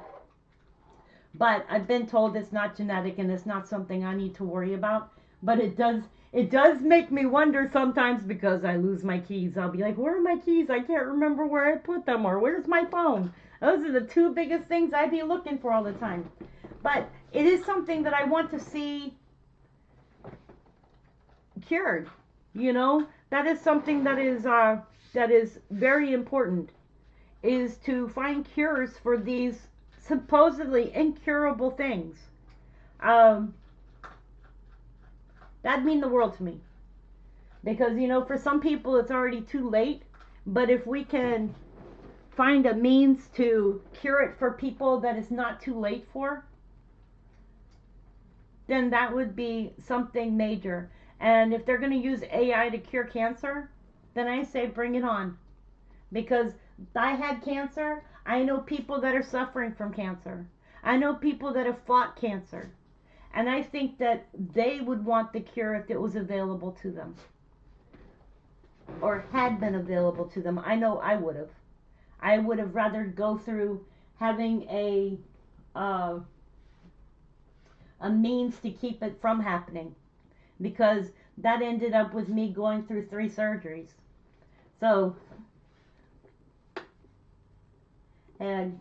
But I've been told it's not genetic and it's not something I need to worry about. But it does make me wonder sometimes because I lose my keys. I'll be like, where are my keys? I can't remember where I put them, or where's my phone? Those are the two biggest things I'd be looking for all the time. But it is something that I want to see cured. That is something that is very important, is to find cures for these supposedly incurable things. Um, that'd mean the world to me. Because, for some people it's already too late. But if we can find a means to cure it for people that it's not too late for, then that would be something major. And if they're going to use AI to cure cancer, then I say bring it on. Because I had cancer. I know people that are suffering from cancer. I know people that have fought cancer. And I think that they would want the cure if it was available to them, or had been available to them. I know I would have. I would have rather go through having uh, a means to keep it from happening, because that ended up with me going through 3 surgeries. So, and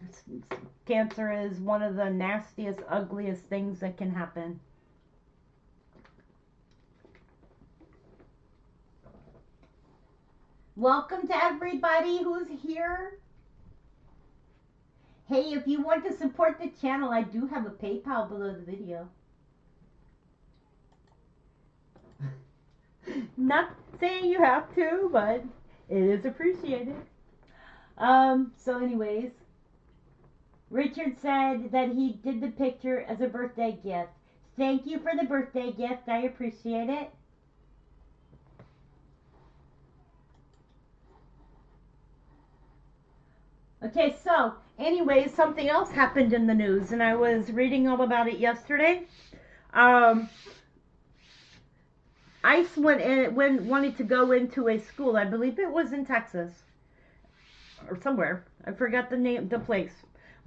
cancer is one of the nastiest, ugliest things that can happen. Welcome to everybody who's here. Hey, if you want to support the channel, I do have a PayPal below the video. Not saying you have to, but it is appreciated. So anyways, Richard said that he did the picture as a birthday gift. Thank you for the birthday gift. I appreciate it. Okay, so anyways, something else happened in the news, and I was reading all about it yesterday. ICE wanted to go into a school. I believe it was in Texas or somewhere. I forgot the place.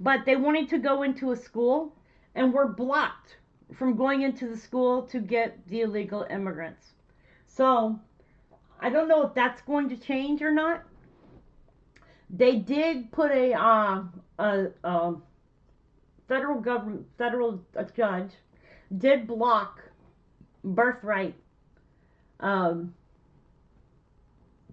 But they wanted to go into a school and were blocked from going into the school to get the illegal immigrants. So I don't know if that's going to change or not. They did put a federal judge did block birthright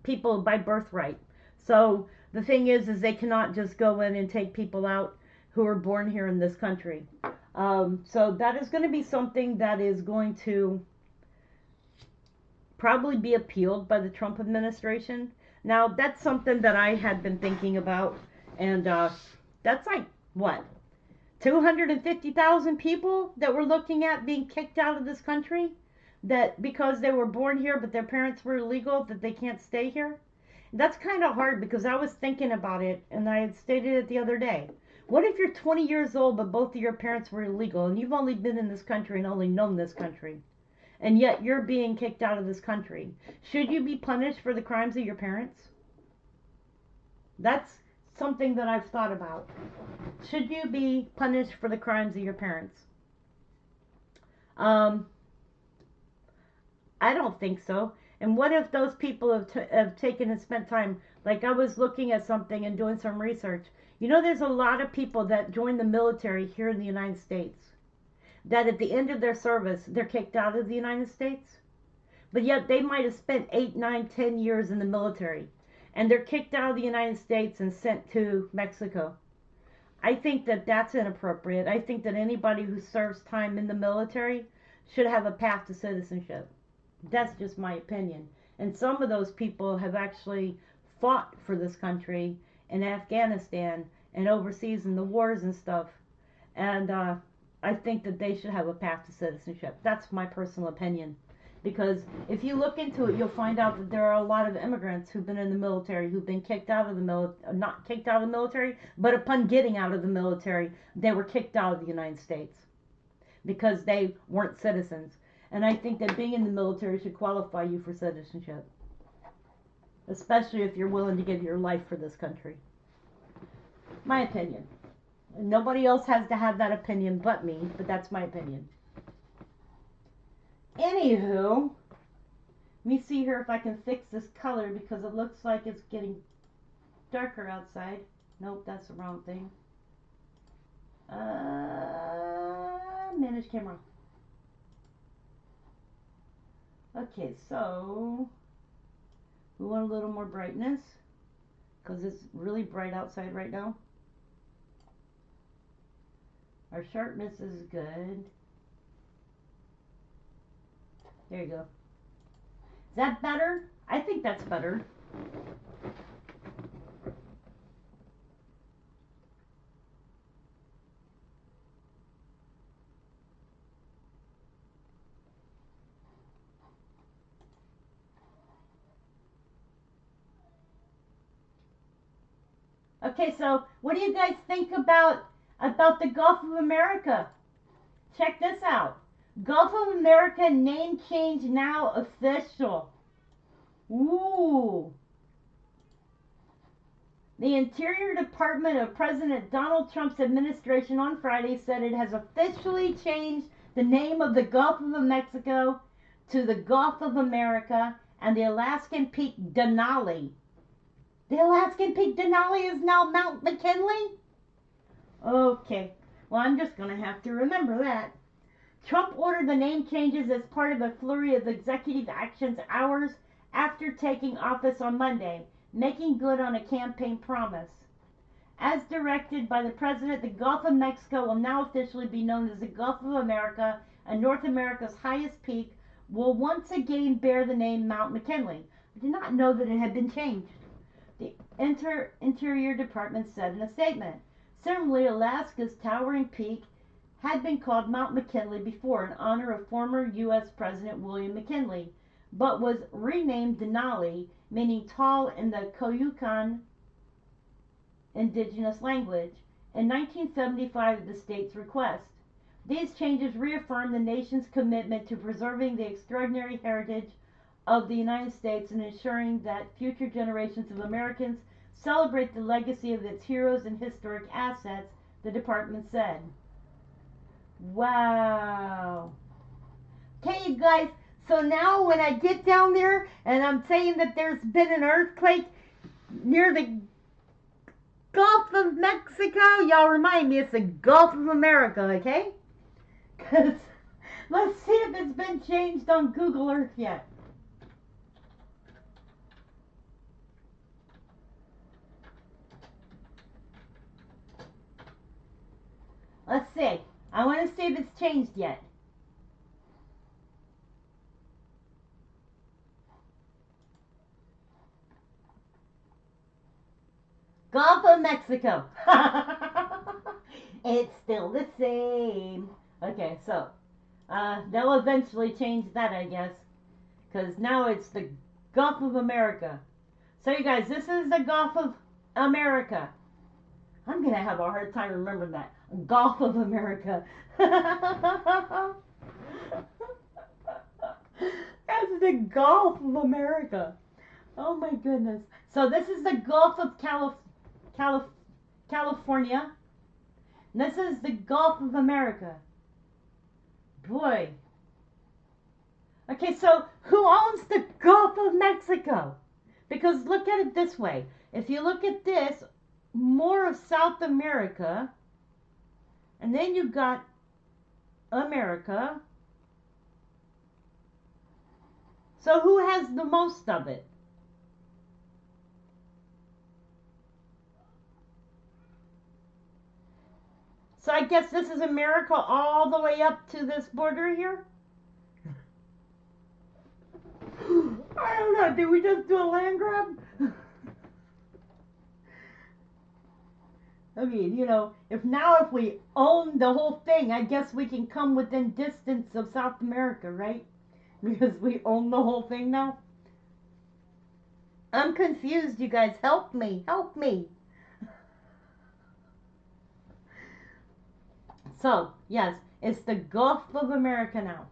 people by birthright. So the thing is they cannot just go in and take people out who are born here in this country. So that is going to be something that is going to probably be appealed by the Trump administration. Now, that's something that I had been thinking about, and that's like, what, 250,000 people that we're looking at being kicked out of this country? That because they were born here but their parents were illegal, that they can't stay here? That's kind of hard because I was thinking about it and I had stated it the other day. What if you're 20 years old but both of your parents were illegal and you've only been in this country and only known this country? And yet you're being kicked out of this country. Should you be punished for the crimes of your parents? That's something that I've thought about. Should you be punished for the crimes of your parents? I don't think so. And what if those people have taken and spent time? Like, I was looking at something and doing some research. You know, there's a lot of people that join the military here in the United States that at the end of their service, they're kicked out of the United States. But yet they might have spent 8, 9, 10 years in the military. And they're kicked out of the United States and sent to Mexico. I think that that's inappropriate. I think that anybody who serves time in the military should have a path to citizenship. That's just my opinion. And some of those people have actually fought for this country in Afghanistan and overseas in the wars and stuff. And I think that they should have a path to citizenship. That's my personal opinion. Because if you look into it, you'll find out that there are a lot of immigrants who've been in the military, who've been kicked out of the military, not kicked out of the military, but upon getting out of the military, they were kicked out of the United States because they weren't citizens. And I think that being in the military should qualify you for citizenship, especially if you're willing to give your life for this country. My opinion. Nobody else has to have that opinion but me, but that's my opinion. Anywho, let me see here if I can fix this color because it looks like it's getting darker outside. Nope, that's the wrong thing. Manage camera. Okay, so we want a little more brightness because it's really bright outside right now. Our sharpness is good. There you go. Is that better? I think that's better. Okay, so what do you guys think about the Gulf of America? Check this out. Gulf of America name change now official. Ooh. The Interior Department of President Donald Trump's administration on Friday said it has officially changed the name of the Gulf of Mexico to the Gulf of America and the Alaskan Peak Denali. The Alaskan Peak Denali is now Mount McKinley? Okay. Well, I'm just going to have to remember that. Trump ordered the name changes as part of a flurry of executive actions hours after taking office on Monday, making good on a campaign promise. As directed by the president, the Gulf of Mexico will now officially be known as the Gulf of America, and North America's highest peak will once again bear the name Mount McKinley. I did not know that it had been changed. The Interior Department said in a statement. Similarly, Alaska's towering peak had been called Mount McKinley before in honor of former U.S. President William McKinley, but was renamed Denali, meaning tall in the Koyukon indigenous language, in 1975 at the state's request. These changes reaffirm the nation's commitment to preserving the extraordinary heritage of the United States and ensuring that future generations of Americans celebrate the legacy of its heroes and historic assets, the department said. Wow. Okay, you guys, so now when I get down there and I'm saying that there's been an earthquake near the Gulf of Mexico, y'all remind me it's the Gulf of America, okay? Because let's see if it's been changed on Google Earth yet. Let's see. I want to see if it's changed yet. Gulf of Mexico. It's still the same. Okay, so they'll eventually change that, I guess, because now it's the Gulf of America. So you guys, this is the Gulf of America. I'm gonna have a hard time remembering that. Gulf of America. That's the Gulf of America. Oh my goodness. So this is the Gulf of California. This is the Gulf of America. Boy. Okay, so who owns the Gulf of Mexico? Because look at it this way. If you look at this, more of South America, and then you got America. So who has the most of it? So I guess this is America all the way up to this border here? I don't know. Did we just do a land grab? I mean, if we own the whole thing, I guess we can come within distance of South America, right? Because we own the whole thing now. I'm confused, you guys. Help me. Help me. So, yes, it's the Gulf of America now.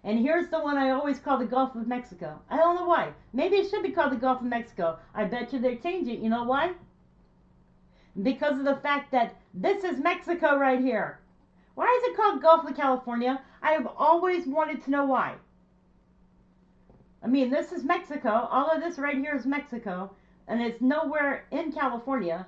And here's the one I always call the Gulf of Mexico. I don't know why. Maybe it should be called the Gulf of Mexico. I bet you they change it. You know why? Because of the fact that this is Mexico right here. Why is it called Gulf of California? I have always wanted to know why. I mean, this is Mexico. All of this right here is Mexico. And it's nowhere in California.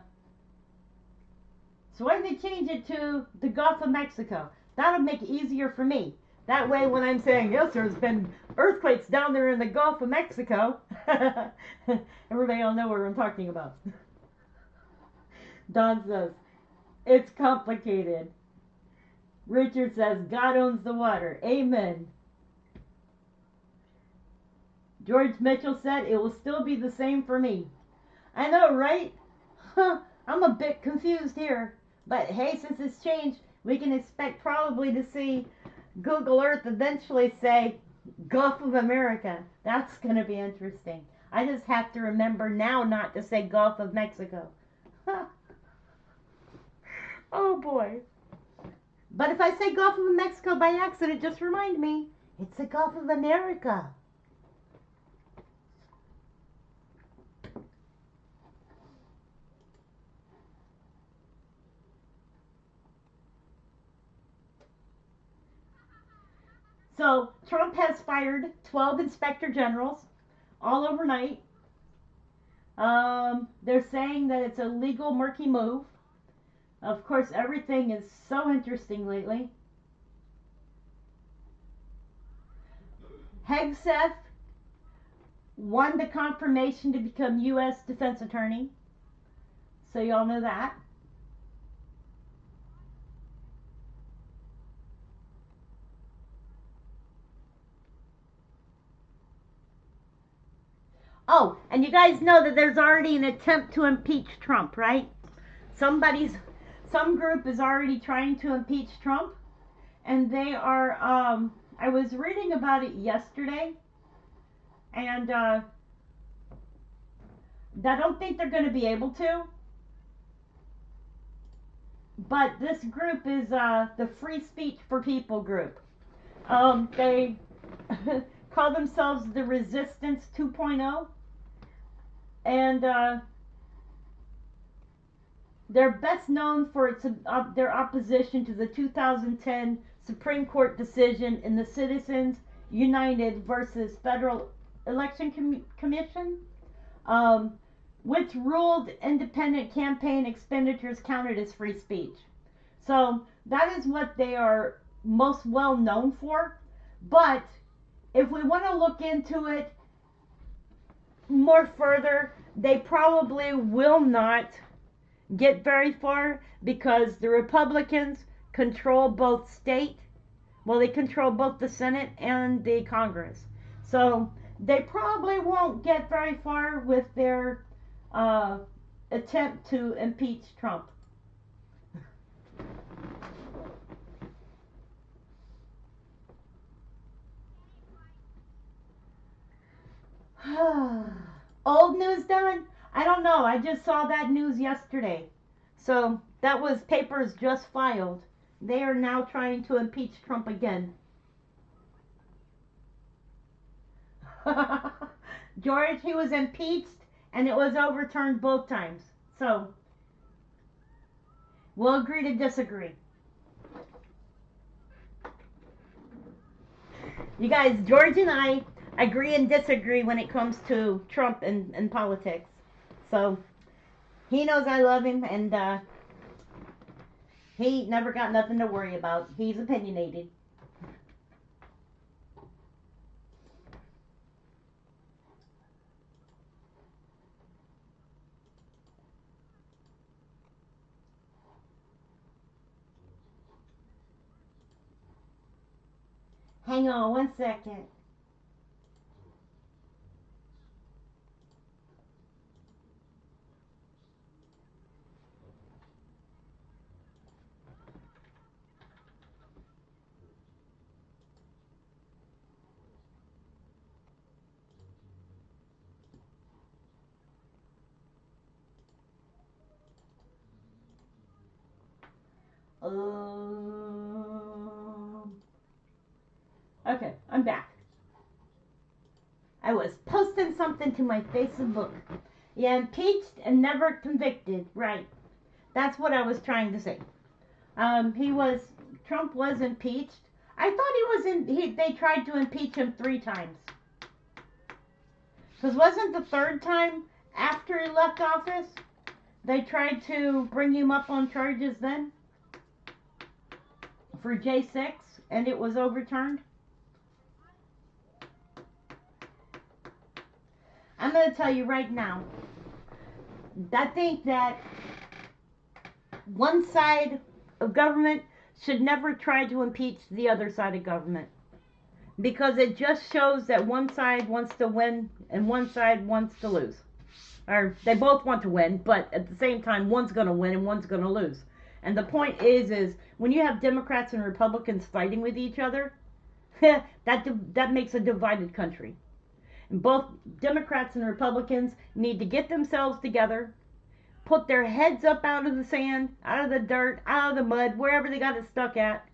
So why did they change it to the Gulf of Mexico? That'll make it easier for me. That way when I'm saying, yes, there's been earthquakes down there in the Gulf of Mexico, everybody will know what I'm talking about. Don says, it's complicated. Richard says, God owns the water. Amen. George Mitchell said, it will still be the same for me. I know, right? I'm a bit confused here. But hey, since it's changed, we can expect probably to see Google Earth eventually say Gulf of America. That's going to be interesting. I just have to remember now not to say Gulf of Mexico. Oh boy. But if I say Gulf of Mexico by accident, just remind me, it's the Gulf of America. So Trump has fired 12 inspector generals all overnight. They're saying that it's a legal, murky move. Of course, everything is so interesting lately. Hegseth won the confirmation to become U.S. Defense Attorney. So y'all know that. Oh, and you guys know that there's already an attempt to impeach Trump, right? Some group is already trying to impeach Trump, and they are, I was reading about it yesterday, and I don't think they're going to be able to, but this group is the Free Speech for People group. They call themselves the Resistance 2.0. And they're best known for their opposition to the 2010 Supreme Court decision in the Citizens United versus Federal Election Commission, which ruled independent campaign expenditures counted as free speech. So that is what they are most well known for. But if we want to look into it more further, they probably will not get very far because the Republicans control both they control both the Senate and the Congress. So they probably won't get very far with their uh, attempt to impeach Trump. Old news done? I don't know. I just saw that news yesterday. So that was papers just filed. They are now trying to impeach Trump again. George, he was impeached and it was overturned both times. So we'll agree to disagree. You guys, George and I agree and disagree when it comes to Trump and politics. So he knows I love him, and he never got nothing to worry about. He's opinionated. Hang on one second. Okay, I'm back. I was posting something to my Facebook. Yeah, impeached and never convicted. Right. That's what I was trying to say. He was Trump was impeached. I thought he was in. They tried to impeach him 3 times. Because wasn't the third time after he left office? They tried to bring him up on charges then for J6, and it was overturned. I'm going to tell you right now. I think that one side of government should never try to impeach the other side of government, because it just shows that one side wants to win and one side wants to lose. Or they both want to win, but at the same time, one's going to win and one's going to lose. And the point is when you have Democrats and Republicans fighting with each other, that makes a divided country. And both Democrats and Republicans need to get themselves together, put their heads up out of the sand, out of the dirt, out of the mud, wherever they got it stuck at,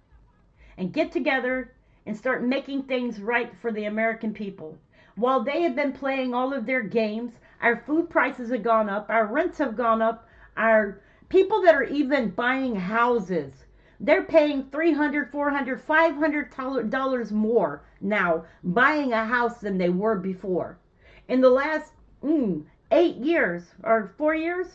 and get together and start making things right for the American people. While they have been playing all of their games, our food prices have gone up, our rents have gone up, our people that are even buying houses, they're paying $300, $400, $500 more now buying a house than they were before. In the last 8 years or 4 years,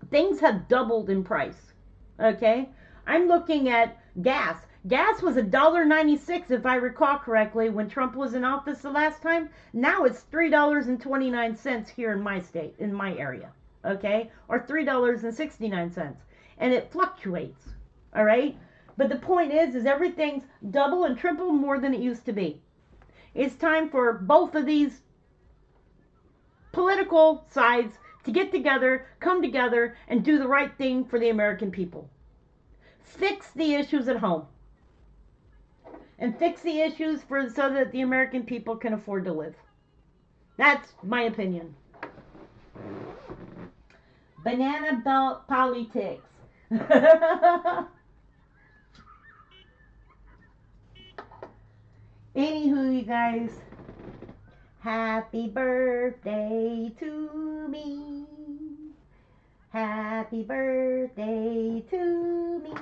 things have doubled in price. Okay? I'm looking at gas. Gas was $1.96 if I recall correctly when Trump was in office the last time. Now it's $3.29 here in my state, in my area. Okay? Or $3.69. And it fluctuates. All right? But the point is everything's double and triple more than it used to be. It's time for both of these political sides to get together, come together, and do the right thing for the American people. Fix the issues at home. And fix the issues so that the American people can afford to live. That's my opinion. Banana belt politics. Anywho, you guys, happy birthday to me. Happy birthday to me.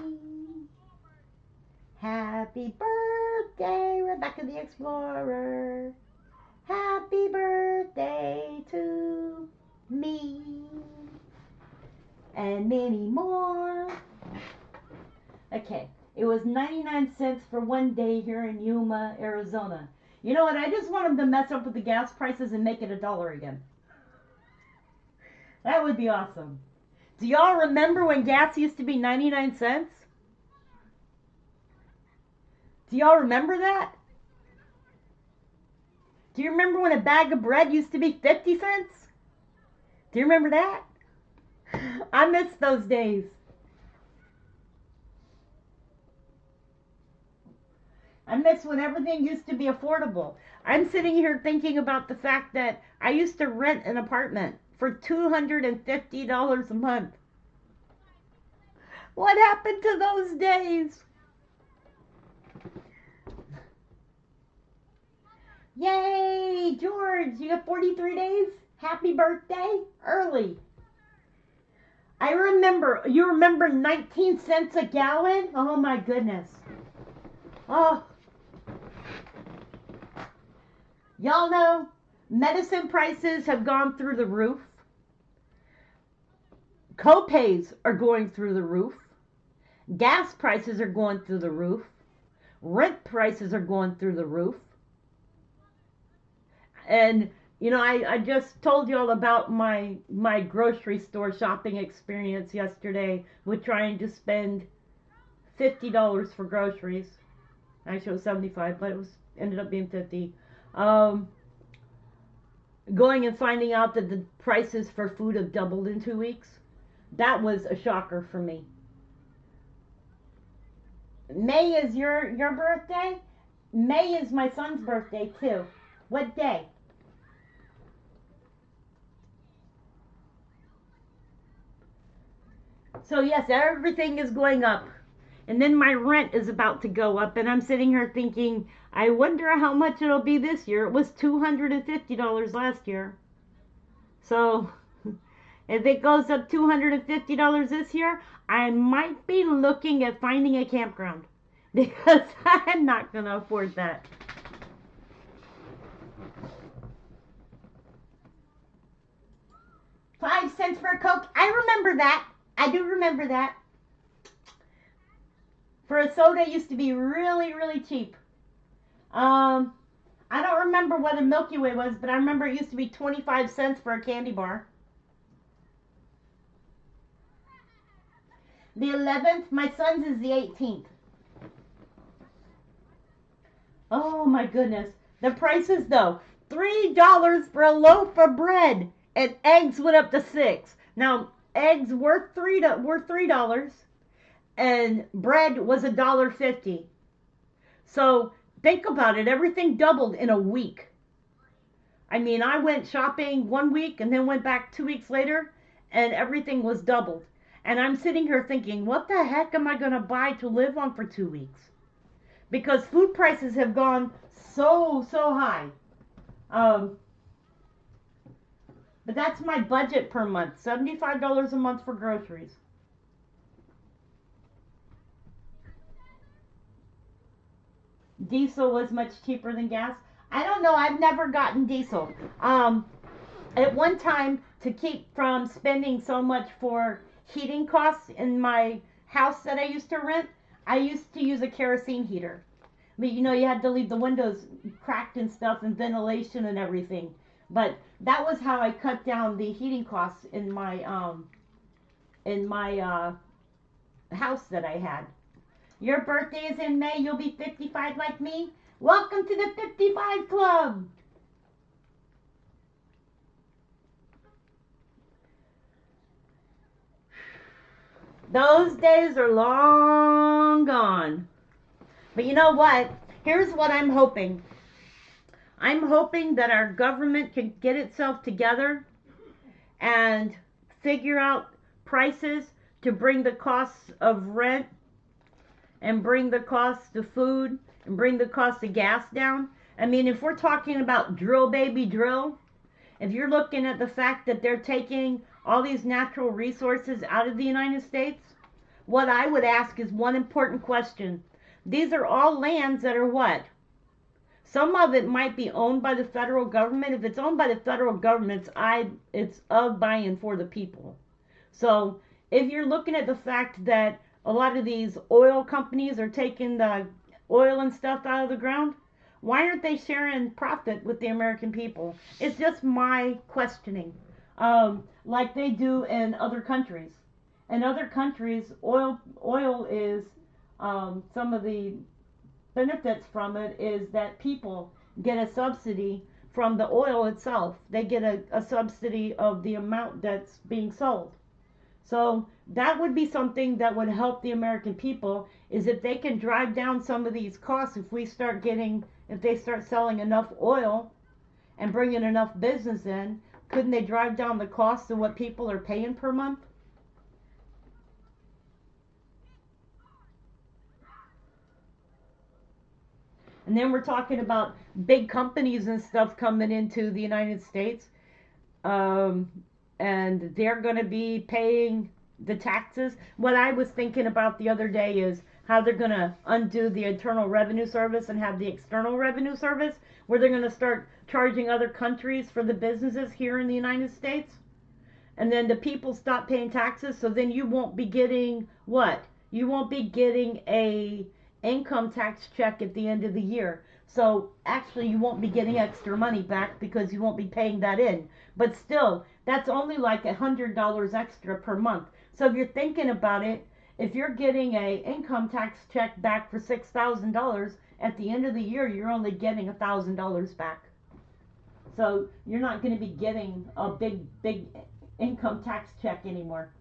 Happy birthday, Rebecca the Explorer. Happy birthday to me. And many more. Okay, it was 99 cents for one day here in Yuma, Arizona. You know what? I just want them to mess up with the gas prices and make it $1 again. That would be awesome. Do y'all remember when gas used to be 99 cents? Do y'all remember that? Do you remember when a bag of bread used to be 50 cents? Do you remember that? I miss those days. I miss when everything used to be affordable. I'm sitting here thinking about the fact that I used to rent an apartment for $250 a month. What happened to those days? Yay, George, you got 43 days? Happy birthday. Early. I remember, you remember 19 cents a gallon? Oh my goodness. Oh, y'all know medicine prices have gone through the roof. Copays are going through the roof. Gas prices are going through the roof. Rent prices are going through the roof. And you know, I just told you all about my grocery store shopping experience yesterday with trying to spend $50 for groceries. Actually, it was 75, but it was ended up being 50. Going and finding out that the prices for food have doubled in 2 weeks. That was a shocker for me. May is your birthday? May is my son's birthday too. What day? So yes, everything is going up. And then my rent is about to go up, and I'm sitting here thinking, I wonder how much it'll be this year. It was $250 last year. So if it goes up $250 this year, I might be looking at finding a campground because I'm not going to afford that. 5 cents for a Coke. I remember that. I do remember that. For a soda, it used to be really, really cheap. I don't remember what a Milky Way was, but I remember it used to be 25 cents for a candy bar. The 11th, my son's is the 18th. Oh my goodness. The prices though, $3 for a loaf of bread, and eggs went up to 6. Now, eggs were $3, and bread was $1.50. So think about it, everything doubled in a week. I mean, I went shopping 1 week and then went back 2 weeks later, and everything was doubled. And I'm sitting here thinking, what the heck am I going to buy to live on for 2 weeks? Because food prices have gone so high. But that's my budget per month, $75 a month for groceries. Diesel was much cheaper than gas. I don't know. I've never gotten diesel. At one time, to keep from spending so much for heating costs in my house that I used to rent, I used to use a kerosene heater. But you know, you had to leave the windows cracked and stuff and ventilation and everything. But that was how I cut down the heating costs in my house that I had. Your birthday is in May. You'll be 55 like me. Welcome to the 55 Club. Those days are long gone. But you know what? Here's what I'm hoping. I'm hoping that our government can get itself together and figure out prices to bring the costs of rent and bring the cost of food and bring the cost of gas down. I mean, if we're talking about drill baby drill, if you're looking at the fact that they're taking all these natural resources out of the United States, what I would ask is one important question. These are all lands that are what? Some of it might be owned by the federal government. If it's owned by the federal government, it's of, by, and for the people. So if you're looking at the fact that a lot of these oil companies are taking the oil and stuff out of the ground, why aren't they sharing profit with the American people? It's just my questioning. Like they do in other countries. In other countries, oil is some of the benefits from it is that people get a subsidy from the oil itself. They get a subsidy of the amount that's being sold. So that would be something that would help the American people, is if they can drive down some of these costs. If they start selling enough oil and bringing enough business in, couldn't they drive down the cost of what people are paying per month? And then we're talking about big companies and stuff coming into the United States. Um, and they're going to be paying the taxes. What I was thinking about the other day is how they're going to undo the Internal Revenue Service and have the External Revenue Service, where they're going to start charging other countries for the businesses here in the United States. And then the people stop paying taxes, so then you won't be getting what? You won't be getting a income tax check at the end of the year. So actually you won't be getting extra money back because you won't be paying that in. But still, that's only like $100 extra per month. So if you're thinking about it, if you're getting a income tax check back for $6,000, at the end of the year you're only getting $1,000 back. So you're not going to be getting a big income tax check anymore.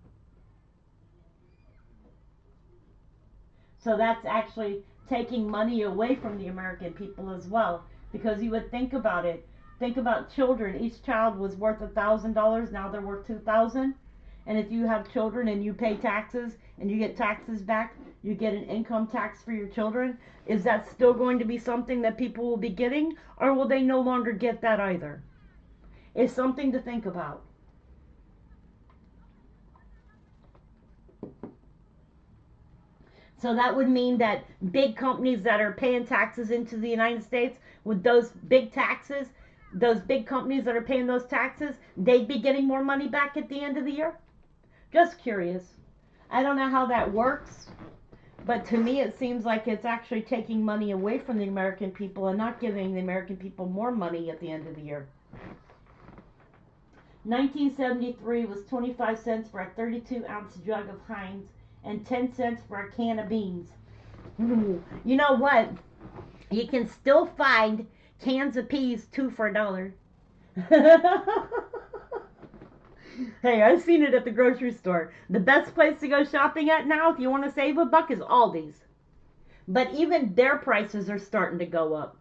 So that's actually taking money away from the American people as well. Because you would think about it. Think about children. Each child was worth $1,000. Now they're worth $2,000. And if you have children and you pay taxes and you get taxes back, you get an income tax for your children. Is that still going to be something that people will be getting? Or will they no longer get that either? It's something to think about. So that would mean that big companies that are paying taxes into the United States, with those big taxes, those big companies that are paying those taxes, they'd be getting more money back at the end of the year? Just curious. I don't know how that works, but to me it seems like it's actually taking money away from the American people and not giving the American people more money at the end of the year. 1973 was 25 cents for a 32-ounce jug of Heinz and 10 cents for a can of beans. You know what? You can still find cans of peas 2 for $1. Hey, I've seen it at the grocery store. The best place to go shopping at now, if you want to save $1, is Aldi's. But even their prices are starting to go up.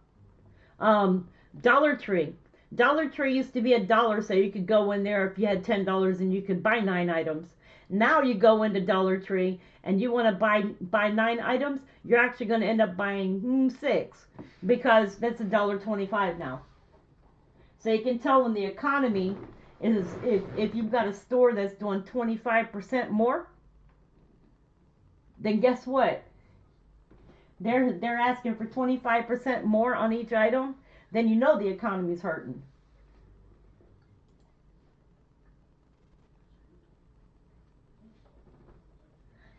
Dollar Tree. Dollar Tree used to be $1, so you could go in there if you had $10 and you could buy 9 items. Now you go into Dollar Tree and you want to buy 9 items, you're actually going to end up buying 6, because that's $1.25 now. So you can tell when the economy is, if you've got a store that's doing 25% more, then guess what? They're asking for 25% more on each item, then you know the economy's hurting.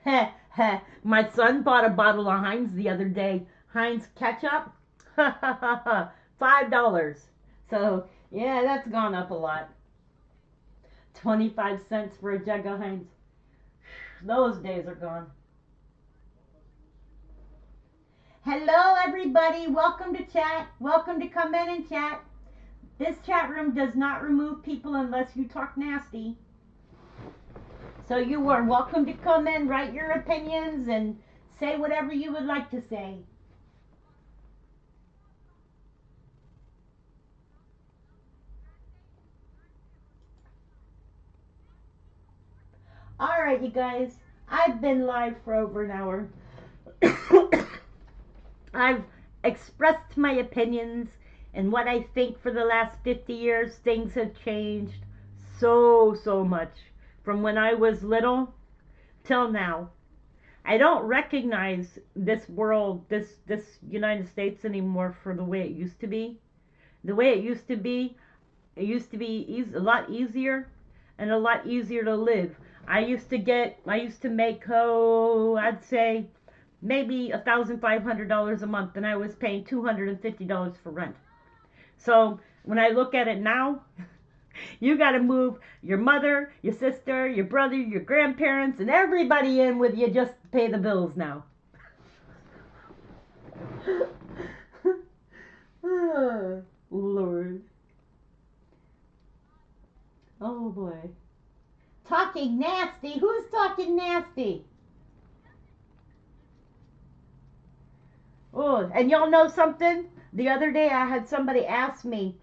Heh, heh. My son bought a bottle of Heinz the other day. Heinz ketchup. $5. So, yeah, that's gone up a lot. 25 cents for a jug of Heinz. Those days are gone. Hello, everybody. Welcome to chat. Welcome to come in and chat. This chat room does not remove people unless you talk nasty. So you are welcome to come in, write your opinions, and say whatever you would like to say. Alright, you guys. I've been live for over an hour. I've expressed my opinions and what I think. For the last 50 years, things have changed so much. From when I was little till now. I don't recognize this world, this United States anymore for the way it used to be. The way it used to be a lot easier and a lot easier to live. I used to make, I'd say maybe $1,500 a month, and I was paying $250 for rent. So when I look at it now, you got to move your mother, your sister, your brother, your grandparents, and everybody in with you just to pay the bills now. Lord. Oh boy. Talking nasty? Who's talking nasty? Oh, and y'all know something? The other day I had somebody ask me,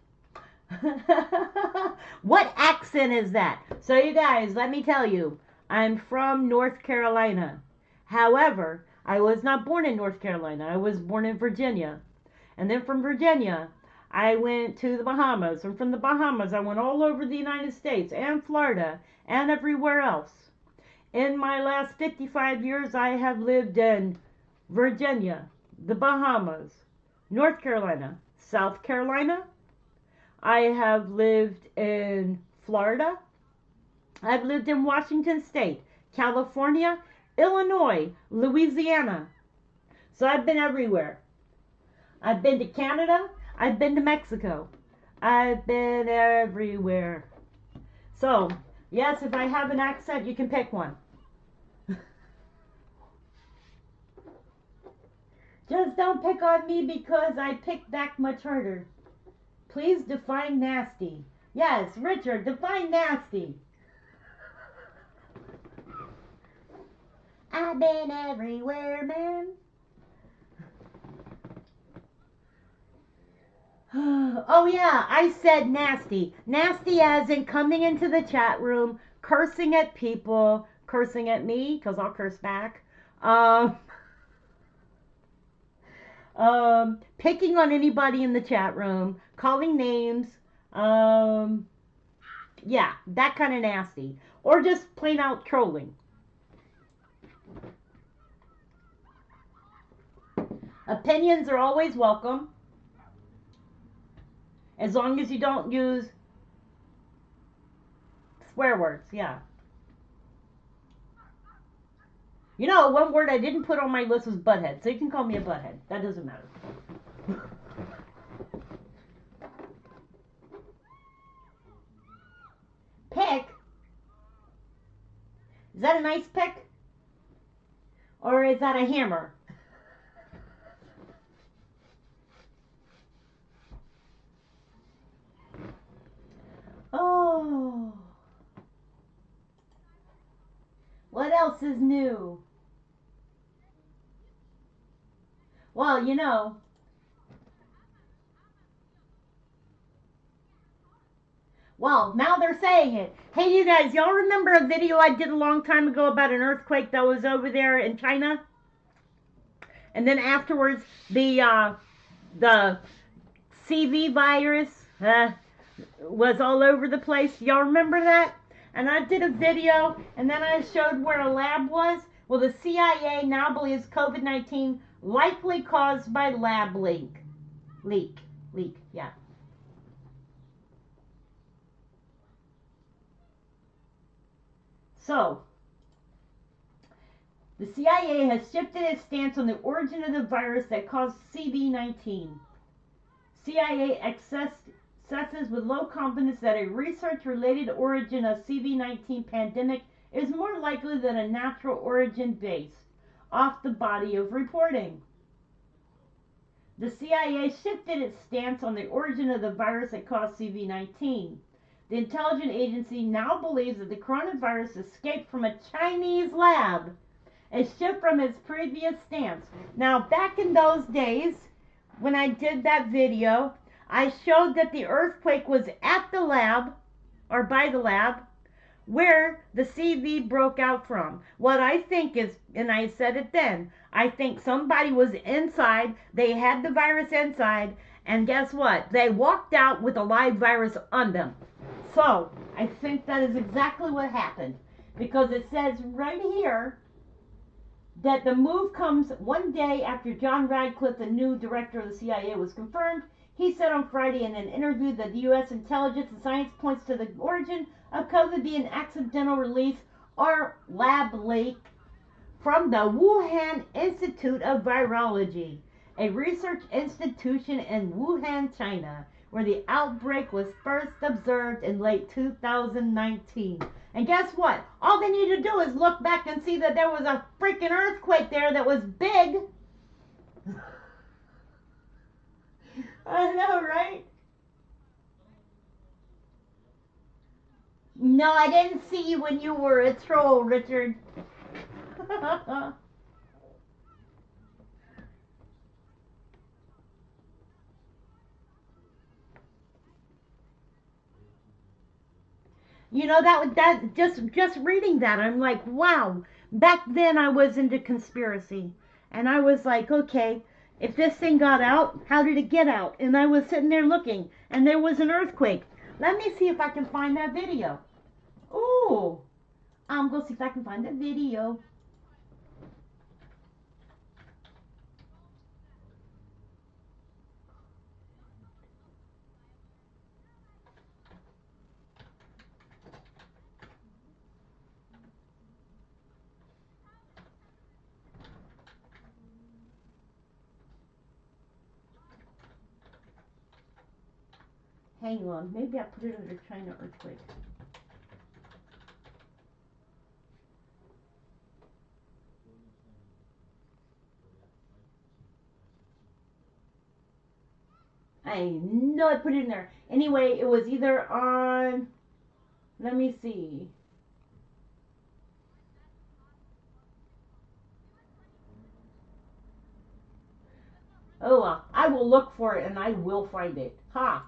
what accent is that? So, you guys, let me tell you, I'm from North Carolina. However, I was not born in North Carolina. I was born in Virginia. And then from Virginia, I went to the Bahamas. And from the Bahamas, I went all over the United States and Florida and everywhere else. In my last 55 years, I have lived in Virginia, the Bahamas, North Carolina, South Carolina. I have lived in Florida. I've lived in Washington State, California, Illinois, Louisiana. So I've been everywhere. I've been to Canada. I've been to Mexico. I've been everywhere. So, yes, if I have an accent, you can pick one. Just don't pick on me because I pick back much harder. Please define nasty. Yes, Richard, define nasty. I've been everywhere, man. Oh yeah, I said nasty. Nasty as in coming into the chat room, cursing at people, cursing at me, because I'll curse back. Um, Picking on anybody in the chat room, calling names. Um, yeah, that kind of nasty. Or just plain out trolling. Opinions are always welcome. As long as you don't use swear words, yeah. You know, one word I didn't put on my list was butthead, so you can call me a butthead. That doesn't matter. Pick? Is that a nice pick? Or is that a hammer? Oh. What else is new? Well, you know. Well, now they're saying it. Hey, you guys, y'all remember a video I did a long time ago about an earthquake that was over there in China? And then afterwards, the CV virus was all over the place. Y'all remember that? And I did a video, and then I showed where a lab was. Well, the CIA now believes COVID-19 likely caused by lab leak. Leak, yeah. So, the CIA has shifted its stance on the origin of the virus that caused CV-19. CIA assesses with low confidence that a research-related origin of CV-19 pandemic is more likely than a natural origin based off the body of reporting. The CIA shifted its stance on the origin of the virus that caused CV-19. The intelligence agency now believes that the coronavirus escaped from a Chinese lab, a shift from its previous stance. Now, back in those days, when I did that video, I showed that the earthquake was at the lab, or by the lab, where the CV broke out from. What I think is, and I said it then, I think somebody was inside, they had the virus inside, and guess what? They walked out with a live virus on them. So, I think that is exactly what happened. Because it says right here that the move comes one day after John Radcliffe, the new director of the CIA, was confirmed. He said on Friday in an interview that the U.S. intelligence and science points to the origin of COVID being accidental release or lab leak from the Wuhan Institute of Virology, a research institution in Wuhan, China, where the outbreak was first observed in late 2019. And guess what? All they need to do is look back and see that there was a freaking earthquake there that was big. I know, right? No, I didn't see you when you were a troll, Richard. You know that just reading that, I'm like, wow. Back then I was into conspiracy, and I was like, okay, if this thing got out, how did it get out? And I was sitting there looking, and there was an earthquake. Let me see if I can find that video. Ooh, I'm gonna see if I can find that video. Hang on, maybe I put it under China earthquake. I know I put it in there. Anyway, it was either on. Let me see. Oh, well, I will look for it and I will find it. Ha!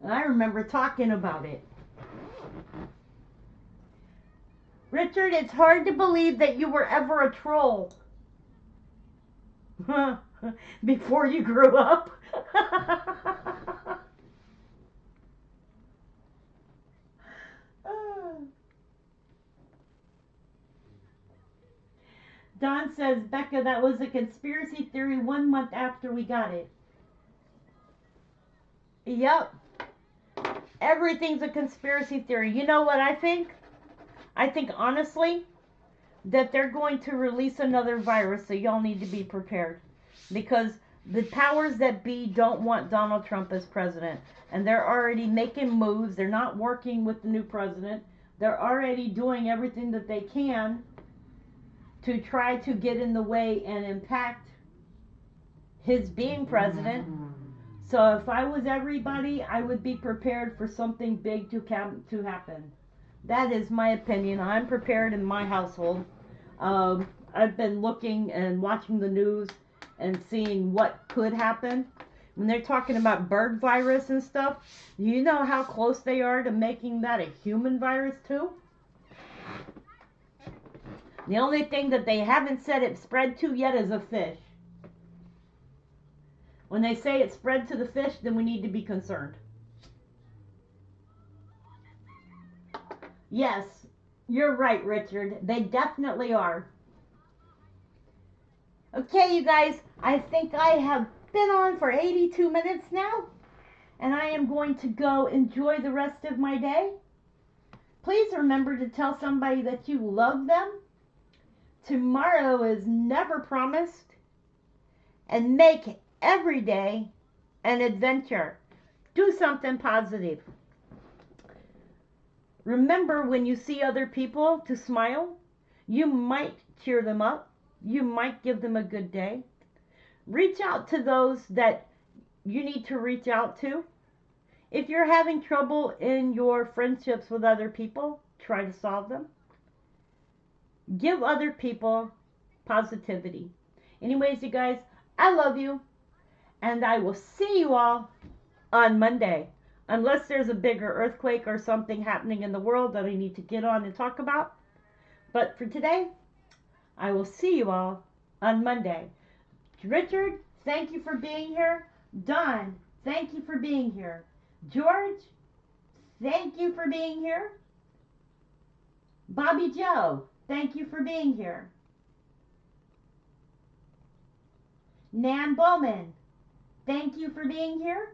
And I remember talking about it. Richard, it's hard to believe that you were ever a troll before you grew up. Don says, Becca, that was a conspiracy theory 1 month after we got it. Yep. Everything's a conspiracy theory. You know what I think? I think, honestly, that they're going to release another virus, so y'all need to be prepared. Because the powers that be don't want Donald Trump as president. And they're already making moves. They're not working with the new president. They're already doing everything that they can to try to get in the way and impact his being president. So if I was everybody, I would be prepared for something big to happen. That is my opinion. I'm prepared in my household. I've been looking and watching the news and seeing what could happen. When they're talking about bird virus and stuff, you know how close they are to making that a human virus too? The only thing that they haven't said it spread to yet is a fish. When they say it spread to the fish, then we need to be concerned. Yes, you're right, Richard. They definitely are. Okay, you guys, I think I have been on for 82 minutes now, and I am going to go enjoy the rest of my day. Please remember to tell somebody that you love them. Tomorrow is never promised, and make every day an adventure. Do something positive. Remember, when you see other people, to smile. You might cheer them up. You might give them a good day. Reach out to those that you need to reach out to. If you're having trouble in your friendships with other people, try to solve them. Give other people positivity. Anyways, you guys, I love you, and I will see you all on Monday. Unless there's a bigger earthquake or something happening in the world that I need to get on and talk about. But for today, I will see you all on Monday. Richard, thank you for being here. Don, thank you for being here. George, thank you for being here. Bobby Joe, thank you for being here. Nan Bowman, thank you for being here.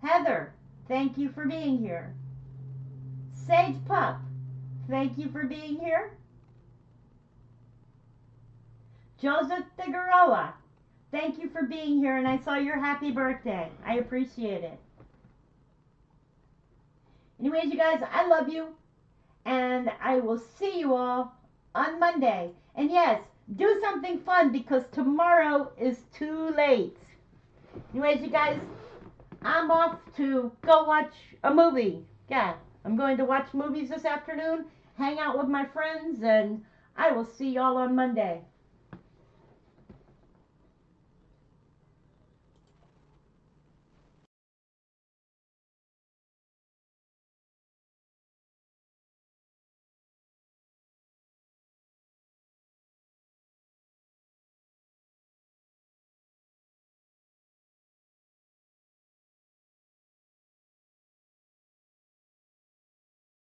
Heather, thank you for being here. Sage Pup, thank you for being here. Joseph Figueroa, thank you for being here, and I saw your happy birthday. I appreciate it. Anyways, you guys, I love you, and I will see you all on Monday. And yes, do something fun, because tomorrow is too late. Anyways, you guys, I'm off to go watch a movie. Yeah, I'm going to watch movies this afternoon, hang out with my friends, and I will see y'all on Monday.